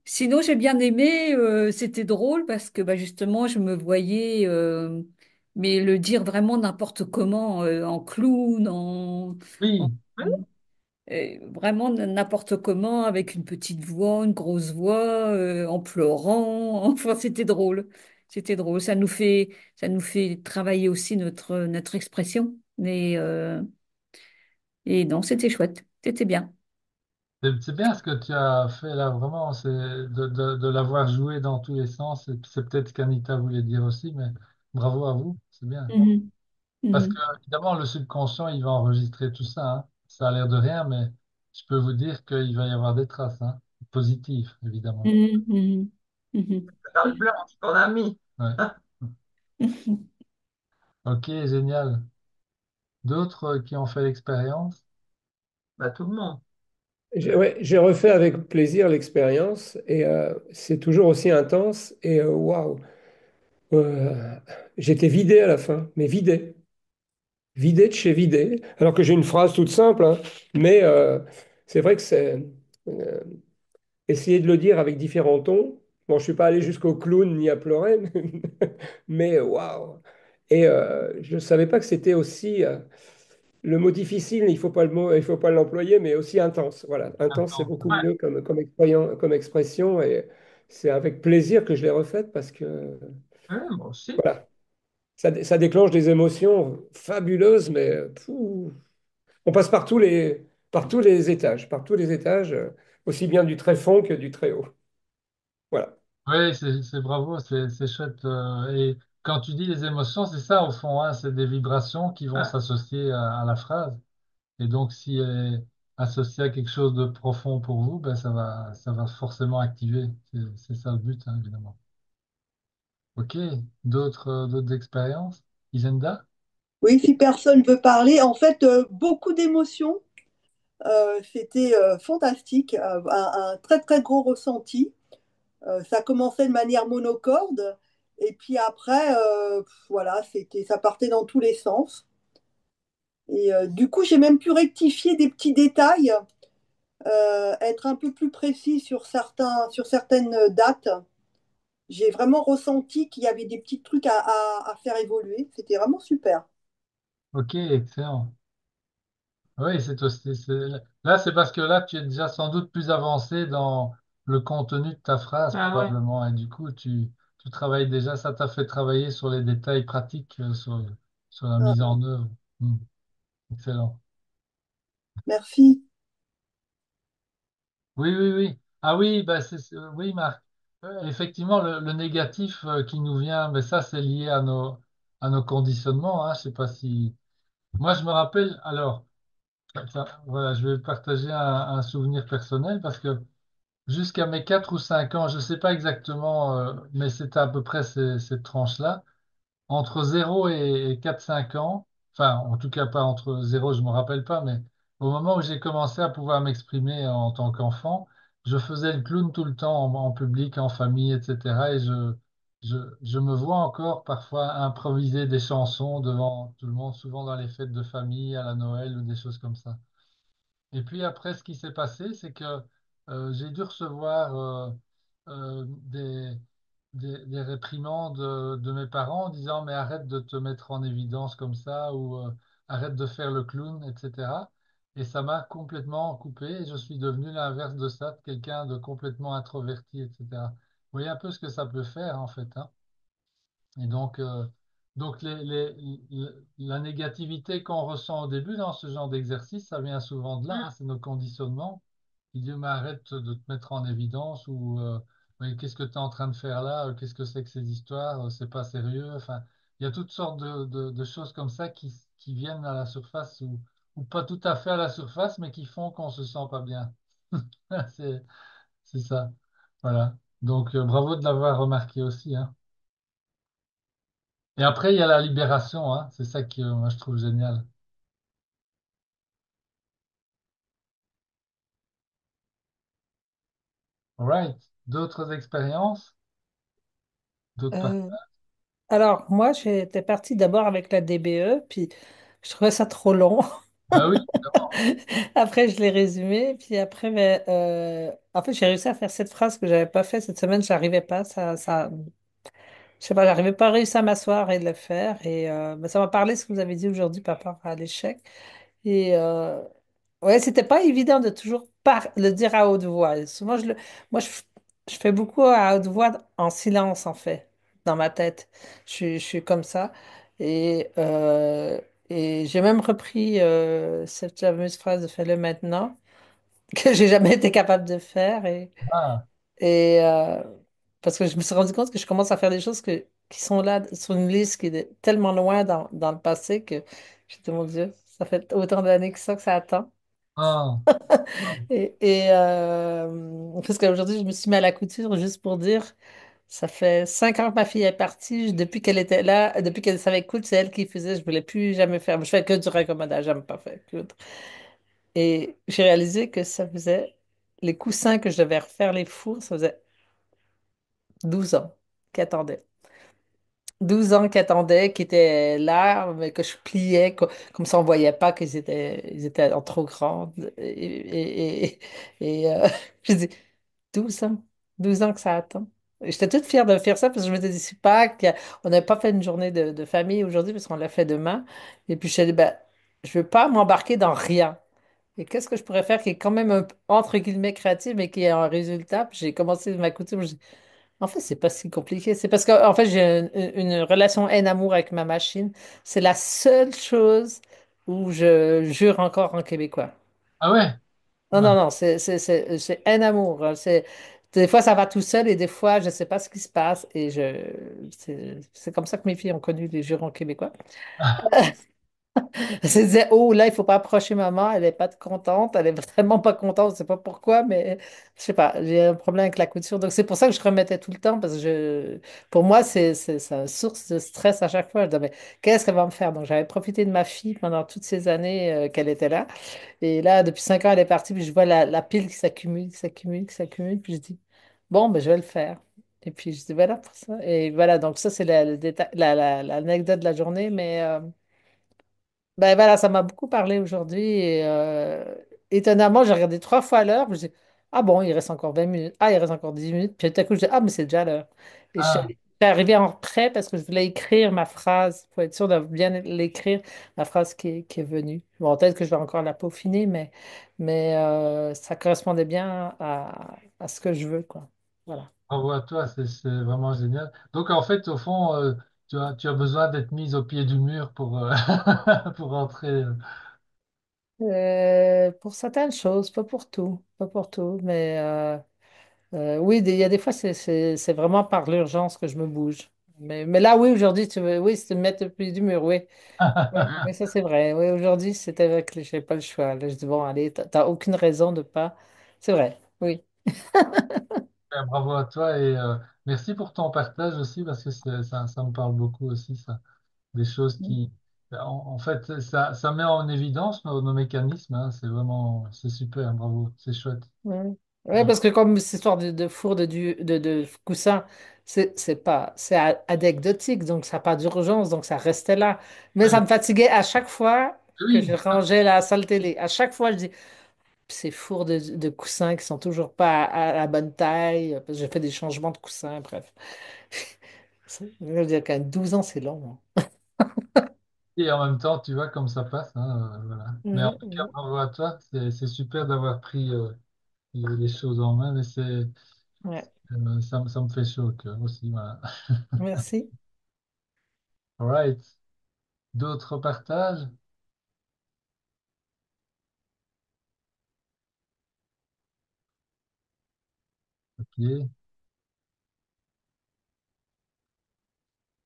Sinon, j'ai bien aimé, c'était drôle parce que bah, justement, je me voyais, mais le dire vraiment n'importe comment, en clown, en- Oui, Oui, vraiment n'importe comment, avec une petite voix, une grosse voix, en pleurant. Enfin, c'était drôle. C'était drôle. Ça nous fait travailler aussi notre expression. Et non, c'était chouette. C'était bien. c'est bien ce que tu as fait là, vraiment, c'est de l'avoir joué dans tous les sens. Et c'est peut-être ce qu'Anita voulait dire aussi, mais bravo à vous, c'est bien. Mhm. Parce que, Mhm. évidemment, le subconscient, il va enregistrer tout ça, hein. Ça a l'air de rien, mais je peux vous dire qu'il va y avoir des traces, hein, positives, évidemment. Mhm. Mhm. Mhm. c'est dans le blanc, ce qu'on a mis. Ouais. Ok, génial. D'autres qui ont fait l'expérience? Bah, tout le monde. Ouais, j'ai refait avec plaisir l'expérience et c'est toujours aussi intense et waouh, Euh, j'étais vidé à la fin, mais vidé, vidé de chez vidé, alors que j'ai une phrase toute simple, hein, mais c'est vrai que c'est euh, essayer de le dire avec différents tons. Bon, je suis pas allé jusqu'au clown ni à pleurer, mais waouh. Et je ne savais pas que c'était aussi le mot difficile, il faut pas l'employer, mais aussi intense. Voilà, intense, c'est beaucoup Ouais, mieux comme expression et c'est avec plaisir que je l'ai refaite parce que ouais, moi aussi. voilà, ça déclenche des émotions fabuleuses, mais on passe par tous les étages, aussi bien du très fond que du très haut. Voilà. Oui, c'est bravo, c'est chouette. Et quand tu dis les émotions, c'est ça au fond, hein, c'est des vibrations qui vont s'associer à la phrase. Et donc, si elle est associée à quelque chose de profond pour vous, ben, ça va forcément activer. C'est ça le but, hein, évidemment. Ok, d'autres expériences? Isenda? Oui, si personne veut parler, en fait, beaucoup d'émotions. C'était fantastique, un très très gros ressenti. Ça commençait de manière monocorde, et puis après, voilà, ça partait dans tous les sens. Et du coup, j'ai même pu rectifier des petits détails, être un peu plus précis sur certaines dates. J'ai vraiment ressenti qu'il y avait des petits trucs à faire évoluer. C'était vraiment super. Ok, excellent. Oui, là, c'est parce que là, tu es déjà sans doute plus avancé dans le contenu de ta phrase, Ah ouais. probablement. Et du coup, tu travailles déjà, ça t'a fait travailler sur les détails pratiques, sur la mise Ah, en œuvre. Hmm, excellent. merci. Oui, oui, oui. Ah oui, bah oui, Marc. Effectivement, le négatif qui nous vient, mais ça, c'est lié à nos conditionnements. Hein. Je sais pas si. Moi, je me rappelle, alors, voilà, je vais partager un souvenir personnel parce que jusqu'à mes 4 ou 5 ans, je ne sais pas exactement, mais c'était à peu près cette tranche-là. Entre 0 et 4 5 ans, enfin, en tout cas pas entre 0, je ne me rappelle pas, mais au moment où j'ai commencé à pouvoir m'exprimer en tant qu'enfant, je faisais le clown tout le temps en public, en famille, etc. Et je me vois encore parfois improviser des chansons devant tout le monde, souvent dans les fêtes de famille, à la Noël ou des choses comme ça. Et puis après, ce qui s'est passé, c'est que j'ai dû recevoir des réprimandes de mes parents en disant mais arrête de te mettre en évidence comme ça ou arrête de faire le clown, etc. Et ça m'a complètement coupé et je suis devenu l'inverse de ça, quelqu'un de complètement introverti, etc. Vous voyez un peu ce que ça peut faire en fait, hein. Et donc la négativité qu'on ressent au début dans ce genre d'exercice, ça vient souvent de là, hein, c'est nos conditionnements. Il dit, mais arrête de te mettre en évidence ou mais qu'est-ce que tu es en train de faire là? Qu'est-ce que c'est que ces histoires? C'est pas sérieux. Enfin, il y a toutes sortes de choses comme ça qui viennent à la surface ou pas tout à fait à la surface, mais qui font qu'on se sent pas bien. C'est, c'est ça. Voilà. Donc, bravo de l'avoir remarqué aussi, hein. Et après, il y a la libération, hein. C'est ça que moi je trouve génial. Right. D'autres expériences? D'autres Euh, alors, moi, j'étais partie d'abord avec la DBE, puis je trouvais ça trop long. Ah oui, évidemment. Après, je l'ai résumé, puis après, mais, en fait, j'ai réussi à faire cette phrase que j'avais pas fait cette semaine, j'arrivais pas, je sais pas, j'arrivais pas à réussir à m'asseoir et le faire, et ben, ça m'a parlé ce que vous avez dit aujourd'hui par rapport à l'échec. Et ouais, c'était pas évident de toujours le dire à haute voix. Souvent, moi, je fais beaucoup à haute voix en silence, en fait, dans ma tête. Je suis comme ça. Et, euh, et j'ai même repris cette fameuse phrase de fais-le maintenant, que j'ai jamais été capable de faire. Ah, Et parce que je me suis rendu compte que je commence à faire des choses qui sont là sur une liste qui est tellement loin dans le passé que je dis, mon Dieu, ça fait autant d'années que ça attend. ah, Parce qu'aujourd'hui, je me suis mis à la couture juste pour dire, ça fait 5 ans que ma fille est partie. Depuis qu'elle était là, depuis qu'elle savait coudre, c'est elle qui faisait. Je voulais plus jamais faire. Je fais que du raccommodage, j'aime pas faire coudre. Et j'ai réalisé que ça faisait les coussins que je devais refaire les fours, ça faisait 12 ans qu'ils attendaient. 12 ans qu'ils attendaient, qui étaient là, mais que je pliais, comme ça on voyait pas ils étaient en trop grands. Je dis, 12 ans, 12 ans que ça attend. Et j'étais toute fière de faire ça parce que je me disais, c'est pas qu'on n'avait pas fait une journée de famille aujourd'hui parce qu'on l'a fait demain. Et puis je me suis dit, ben, je veux pas m'embarquer dans rien. Et qu'est-ce que je pourrais faire qui est quand même entre guillemets créatif mais qui est un résultat? Puis j'ai commencé ma couture. En fait, c'est pas si compliqué. C'est parce que en fait, j'ai une relation haine-amour avec ma machine. C'est la seule chose où je jure encore en québécois. Ah ouais? Non, Ouais. non, non, c'est haine-amour. Des fois, ça va tout seul et des fois, je sais pas ce qui se passe. C'est comme ça que mes filles ont connu les jurons québécois. Elle se disait, oh là, il faut pas approcher maman, elle est pas contente, elle est vraiment pas contente, je sais pas pourquoi, mais je sais pas, j'ai un problème avec la couture. Donc c'est pour ça que je remettais tout le temps, parce que pour moi, c'est une source de stress à chaque fois. Je disais, mais qu'est-ce qu'elle va me faire? Donc j'avais profité de ma fille pendant toutes ces années qu'elle était là. Et là, depuis 5 ans, elle est partie, puis je vois la pile qui s'accumule, qui s'accumule, qui s'accumule, puis je dis, bon, ben je vais le faire. Et puis je dis, voilà pour ça. Et voilà, donc ça, c'est l'anecdote de la journée, mais. Ben voilà, ça m'a beaucoup parlé aujourd'hui et étonnamment, j'ai regardé 3 fois l'heure, je me dis, ah bon, il reste encore 20 minutes, ah, il reste encore 10 minutes, puis tout à coup, je dis, ah, mais c'est déjà l'heure. Et Ah, suis arrivée en prêt parce que je voulais écrire ma phrase, pour être sûre de bien l'écrire, la phrase qui est venue. Bon, peut-être que je vais encore la peaufiner, mais ça correspondait bien à ce que je veux, quoi. Voilà. bravo à toi, c'est vraiment génial. Donc en fait, au fond, tu as besoin d'être mise au pied du mur pour, pour rentrer. Pour certaines choses, pas pour tout, pas pour tout, mais oui, il y a des fois, c'est vraiment par l'urgence que je me bouge. Mais là, oui, aujourd'hui, oui, c'est me mettre au pied du mur, oui. Oui, oui, ça c'est vrai. Oui, aujourd'hui, c'était avec, j'ai pas le choix. Là, je dis, bon, allez, t'as aucune raison de pas. C'est vrai, oui. Bravo à toi et merci pour ton partage aussi parce que ça me parle beaucoup aussi, ça. Des choses qui, en fait, ça met en évidence nos mécanismes, hein. C'est vraiment, c'est super, bravo, c'est chouette. Oui, ouais, parce que comme cette histoire de four de coussin, c'est anecdotique, donc ça n'a pas d'urgence, donc ça restait là. Mais ça Ouais. me fatiguait à chaque fois que je Oui, rangeais la salle télé. À chaque fois, je dis, ces fours de coussins qui sont toujours pas à la bonne taille, parce que j'ai fait des changements de coussins, bref. Je veux dire qu'à 12 ans, c'est long, hein. et en même temps, tu vois comme ça passe, hein, voilà. Mais en Mhm, tout cas, mhm. bravo à toi, c'est super d'avoir pris les choses en main, mais Ouais, ça me fait chaud au cœur aussi, voilà. merci. All right. D'autres partages? Ok.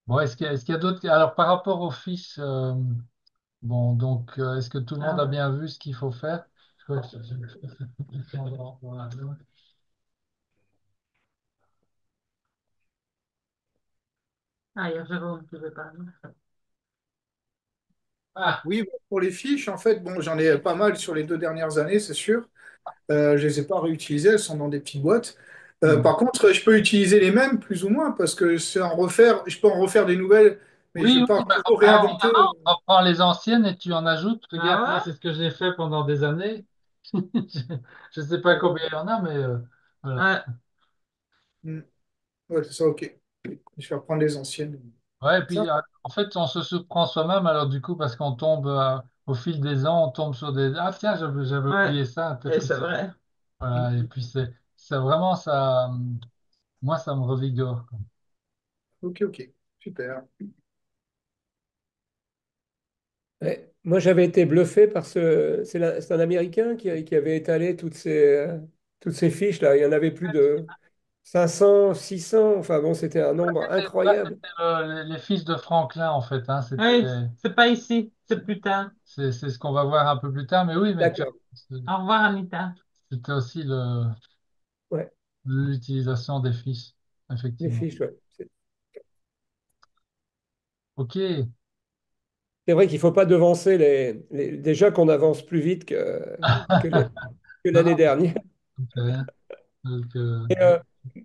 Bon, est-ce qu'il y a d'autres? Alors, par rapport aux fiches, bon, donc, est-ce que tout le monde a bien vu ce qu'il faut faire? Je crois que Ah, il y a Jérôme qui veut parler. Ah, Oui, pour les fiches, en fait, bon, j'en ai pas mal sur les 2 dernières années, c'est sûr. Je les ai pas réutilisées, elles sont dans des petites boîtes. hmm. Par contre, je peux utiliser les mêmes, plus ou moins, parce que je peux en refaire des nouvelles, mais je Oui, ne vais pas oui, bah, toujours réinventer. reprends les anciennes et tu en ajoutes. Regarde, moi, Ah c'est ce que j'ai fait pendant des années. Je ne sais pas Ouais, combien il y en a, mais ouais. voilà. Ouais. Hmm. Ouais, c'est ça, ok. Je vais reprendre les anciennes. Ouais, et Ça? puis en fait, on se surprend soi-même, alors du coup, parce qu'on tombe au fil des ans, on tombe sur des. Ah, tiens, j'avais Ouais. oublié ça, peut-être Et que c'est c'est. vrai. Voilà, et puis c'est vraiment ça. Moi, ça me revigore, quoi. Ok, ok. Super. Ouais. Moi, j'avais été bluffé par c'est un Américain qui avait étalé toutes ces fiches là. Il y en avait plus de 500, 600. Enfin bon, c'était un nombre Ça, incroyable. c'était les fils de Franklin, en fait, hein. Oui, c'est pas ici, c'est plus tard. C'est ce qu'on va voir un peu plus tard, mais oui, mais D'accord. Au revoir, Anita. c'était aussi Ouais, l'utilisation des fiches, les effectivement. fiches, ouais. OK. c'est vrai qu'il ne faut pas devancer déjà qu'on avance plus vite que les- que Non, l'année non, dernière. ça ne fait rien. Donc, Et,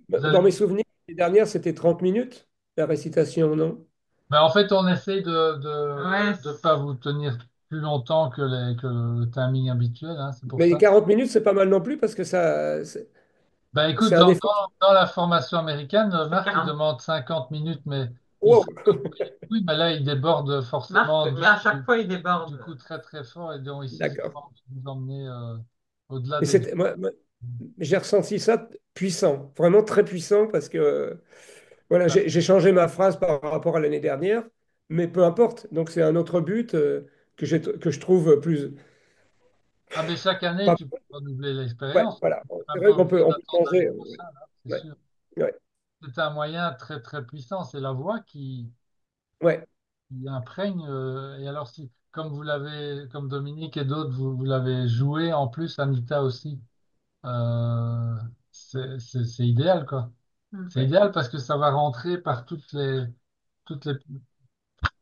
vous dans avez- mes souvenirs, l'année dernière, c'était 30 minutes, la récitation, non? mais en fait, on essaye Ouais, de pas vous tenir plus longtemps que le timing habituel, hein, c'est pour Mais ça. 40 minutes, c'est pas mal non plus parce que Ben écoute, c'est un effort. dans la formation américaine, c'est Marc, il 40. demande 50 minutes, mais Wow. oui, mais là, il déborde Marc, forcément mais à chaque fois, il déborde. du coup très très fort, et donc ici, j'ai D'accord. pas envie de vous emmener au-delà Mais des... j'ai ressenti ça puissant, vraiment très puissant parce que voilà, Ah, j'ai changé ma phrase par rapport à l'année dernière, mais peu importe. Donc c'est un autre but que je trouve plus. ah, mais chaque année, Pas, tu peux renouveler ouais, l'expérience. voilà. Tu n'as C'est pas vrai obligé on peut d'attendre l'année changer. prochaine, hein, c'est Ouais, sûr. ouais, C'est un moyen très très puissant, c'est la voix ouais. qui imprègne. Et alors, si, comme vous l'avez, comme Dominique et d'autres, vous l'avez joué en plus, Anita aussi, euh, c'est idéal, quoi. Mm. C'est idéal parce que ça va rentrer par toutes les,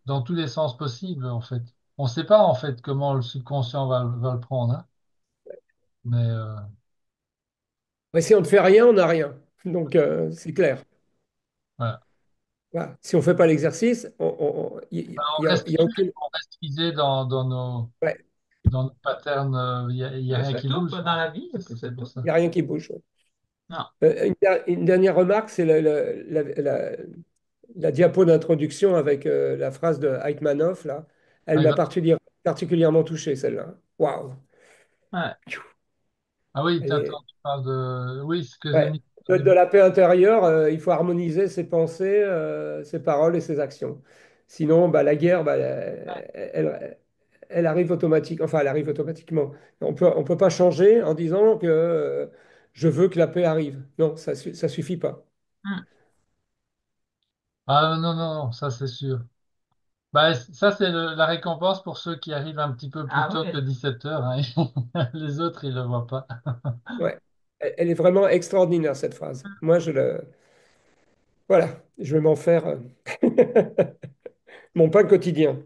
dans tous les sens possibles, en fait. On ne sait pas, en fait, comment le subconscient va le prendre, hein. Mais Mais si on ne fait rien, on n'a rien. Donc c'est clair. voilà. Voilà. Si on ne fait pas l'exercice, Ben, il y a aucune. on reste figé Ouais, dans nos patterns. Il y a Mais rien c'est qui tout bouge, quoi, hein. dans la vie, C'est c'est pour tout. ça. il n'y a rien qui bouge. Non. Une dernière remarque, c'est la diapo d'introduction avec la phrase de Heitmanov, là. Elle Ah, m'a particulièrement touché, celle-là. Waouh! Ouais. ah oui, Elle est- tu parles de... Oui, ce que j'ai ouais. mis. De la paix intérieure, il faut harmoniser ses pensées, ses paroles et ses actions. Sinon, bah, la guerre, bah, elle arrive enfin, elle arrive automatiquement. On peut pas changer en disant que je veux que la paix arrive. Non, ça suffit pas. Mm. Ah non, non, non, ça c'est sûr. Bah, ça, c'est la récompense pour ceux qui arrivent un petit peu plus Ah tôt que ouais. 17 heures, hein. Les autres, ils ne le voient pas. Ouais. Elle est vraiment extraordinaire, cette phrase. Moi, voilà, je vais m'en faire mon pain quotidien.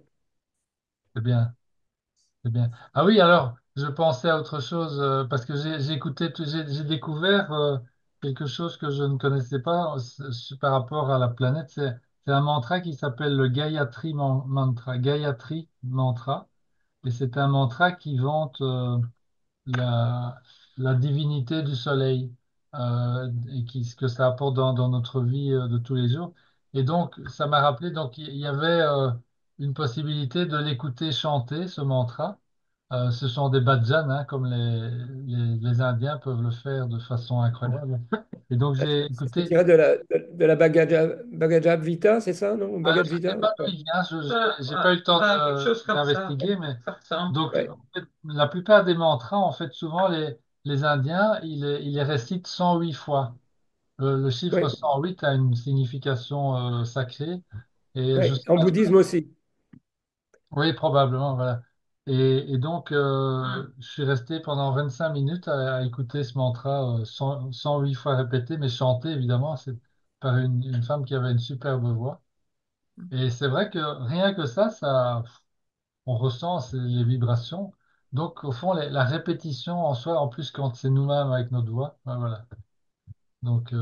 C'est bien, c'est bien. Ah oui, alors, je pensais à autre chose, parce que j'ai écouté, j'ai découvert quelque chose que je ne connaissais pas par rapport à la planète. C'est un mantra qui s'appelle le Gayatri Mantra. Gayatri Mantra. Et c'est un mantra qui vante la, la divinité du soleil et ce que ça apporte dans notre vie de tous les jours. Et donc, ça m'a rappelé, donc il y avait une possibilité de l'écouter chanter, ce mantra. Ce sont des bhajans, hein, comme les Indiens peuvent le faire de façon incroyable. Et donc, j'ai C'est écouté. tiré de la Bhagavad Gita, c'est ça, non? Alors, Bhagavad je ne sais Gita? pas d'où Ouais. il vient, j'ai Ouais, pas eu le temps quelque chose comme ça. d'investiguer, mais Ça ressemble. donc Ouais, en fait, la plupart des mantras, en fait, souvent les Indiens, ils les récitent 108 fois. Le chiffre ouais, 108 a une signification sacrée, et je ouais. sais En pas. bouddhisme aussi. Oui, probablement, voilà. Et donc, Mm. je suis resté pendant 25 minutes à écouter ce mantra 108 fois répété, mais chanté évidemment, c'est par une femme qui avait une superbe voix. Et c'est vrai que rien que ça, on ressent les vibrations. Donc, au fond, la répétition en soi, en plus, quand c'est nous-mêmes avec notre voix, ben voilà. Donc,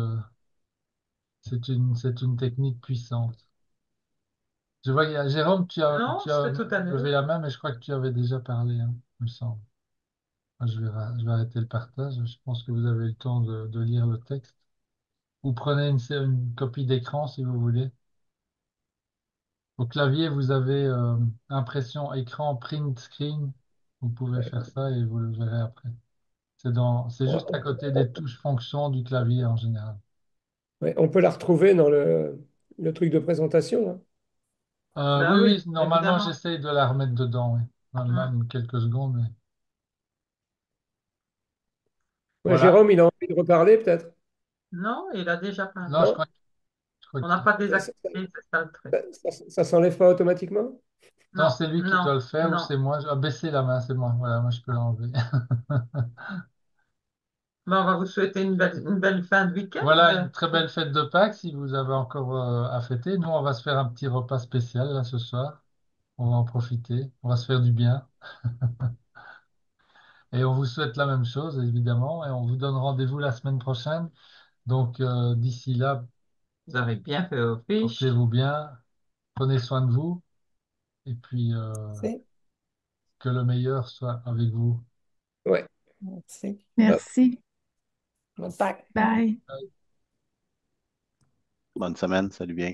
c'est une technique puissante. Je vois, Jérôme, Non, tu as c'était tout à levé l'heure. la main, mais je crois que tu avais déjà parlé, hein, il me semble. Ah, je vais arrêter le partage. Je pense que vous avez eu le temps de lire le texte. Vous prenez une copie d'écran si vous voulez. Au clavier, vous avez impression écran, print screen. Vous pouvez faire ça et vous le verrez après. C'est juste à côté des touches fonctions du clavier en général. Ouais, on peut la retrouver dans le truc de présentation, hein. Ben Oui, oui, oui, normalement, évidemment. j'essaye de la remettre dedans, oui. Mm. Même quelques secondes, mais Ouais, voilà. Jérôme, il a envie de reparler, peut-être? Non, il a déjà Non, parlé. Non? je crois On que n'a pas Ça, ça, désactivé, c'est ça le truc. ça s'enlève pas automatiquement? non, Non, c'est lui qui non, doit le faire ou non. c'est moi. Baissez la main, c'est moi. Voilà, moi, je peux l'enlever. Ben, on va vous souhaiter une belle fin de Voilà, week-end. une très belle fête de Pâques si vous avez encore à fêter. Nous, on va se faire un petit repas spécial là ce soir. On va en profiter. On va se faire du bien. Et on vous souhaite la même chose, évidemment. Et on vous donne rendez-vous la semaine prochaine. Donc, d'ici là, Vous avez bien fait vos fiches. portez-vous bien. Prenez soin de vous. Et puis, C'est, que le meilleur soit avec vous. Ouais. c'est, Merci. bon, bye. Bye. Bonne semaine, salut bien.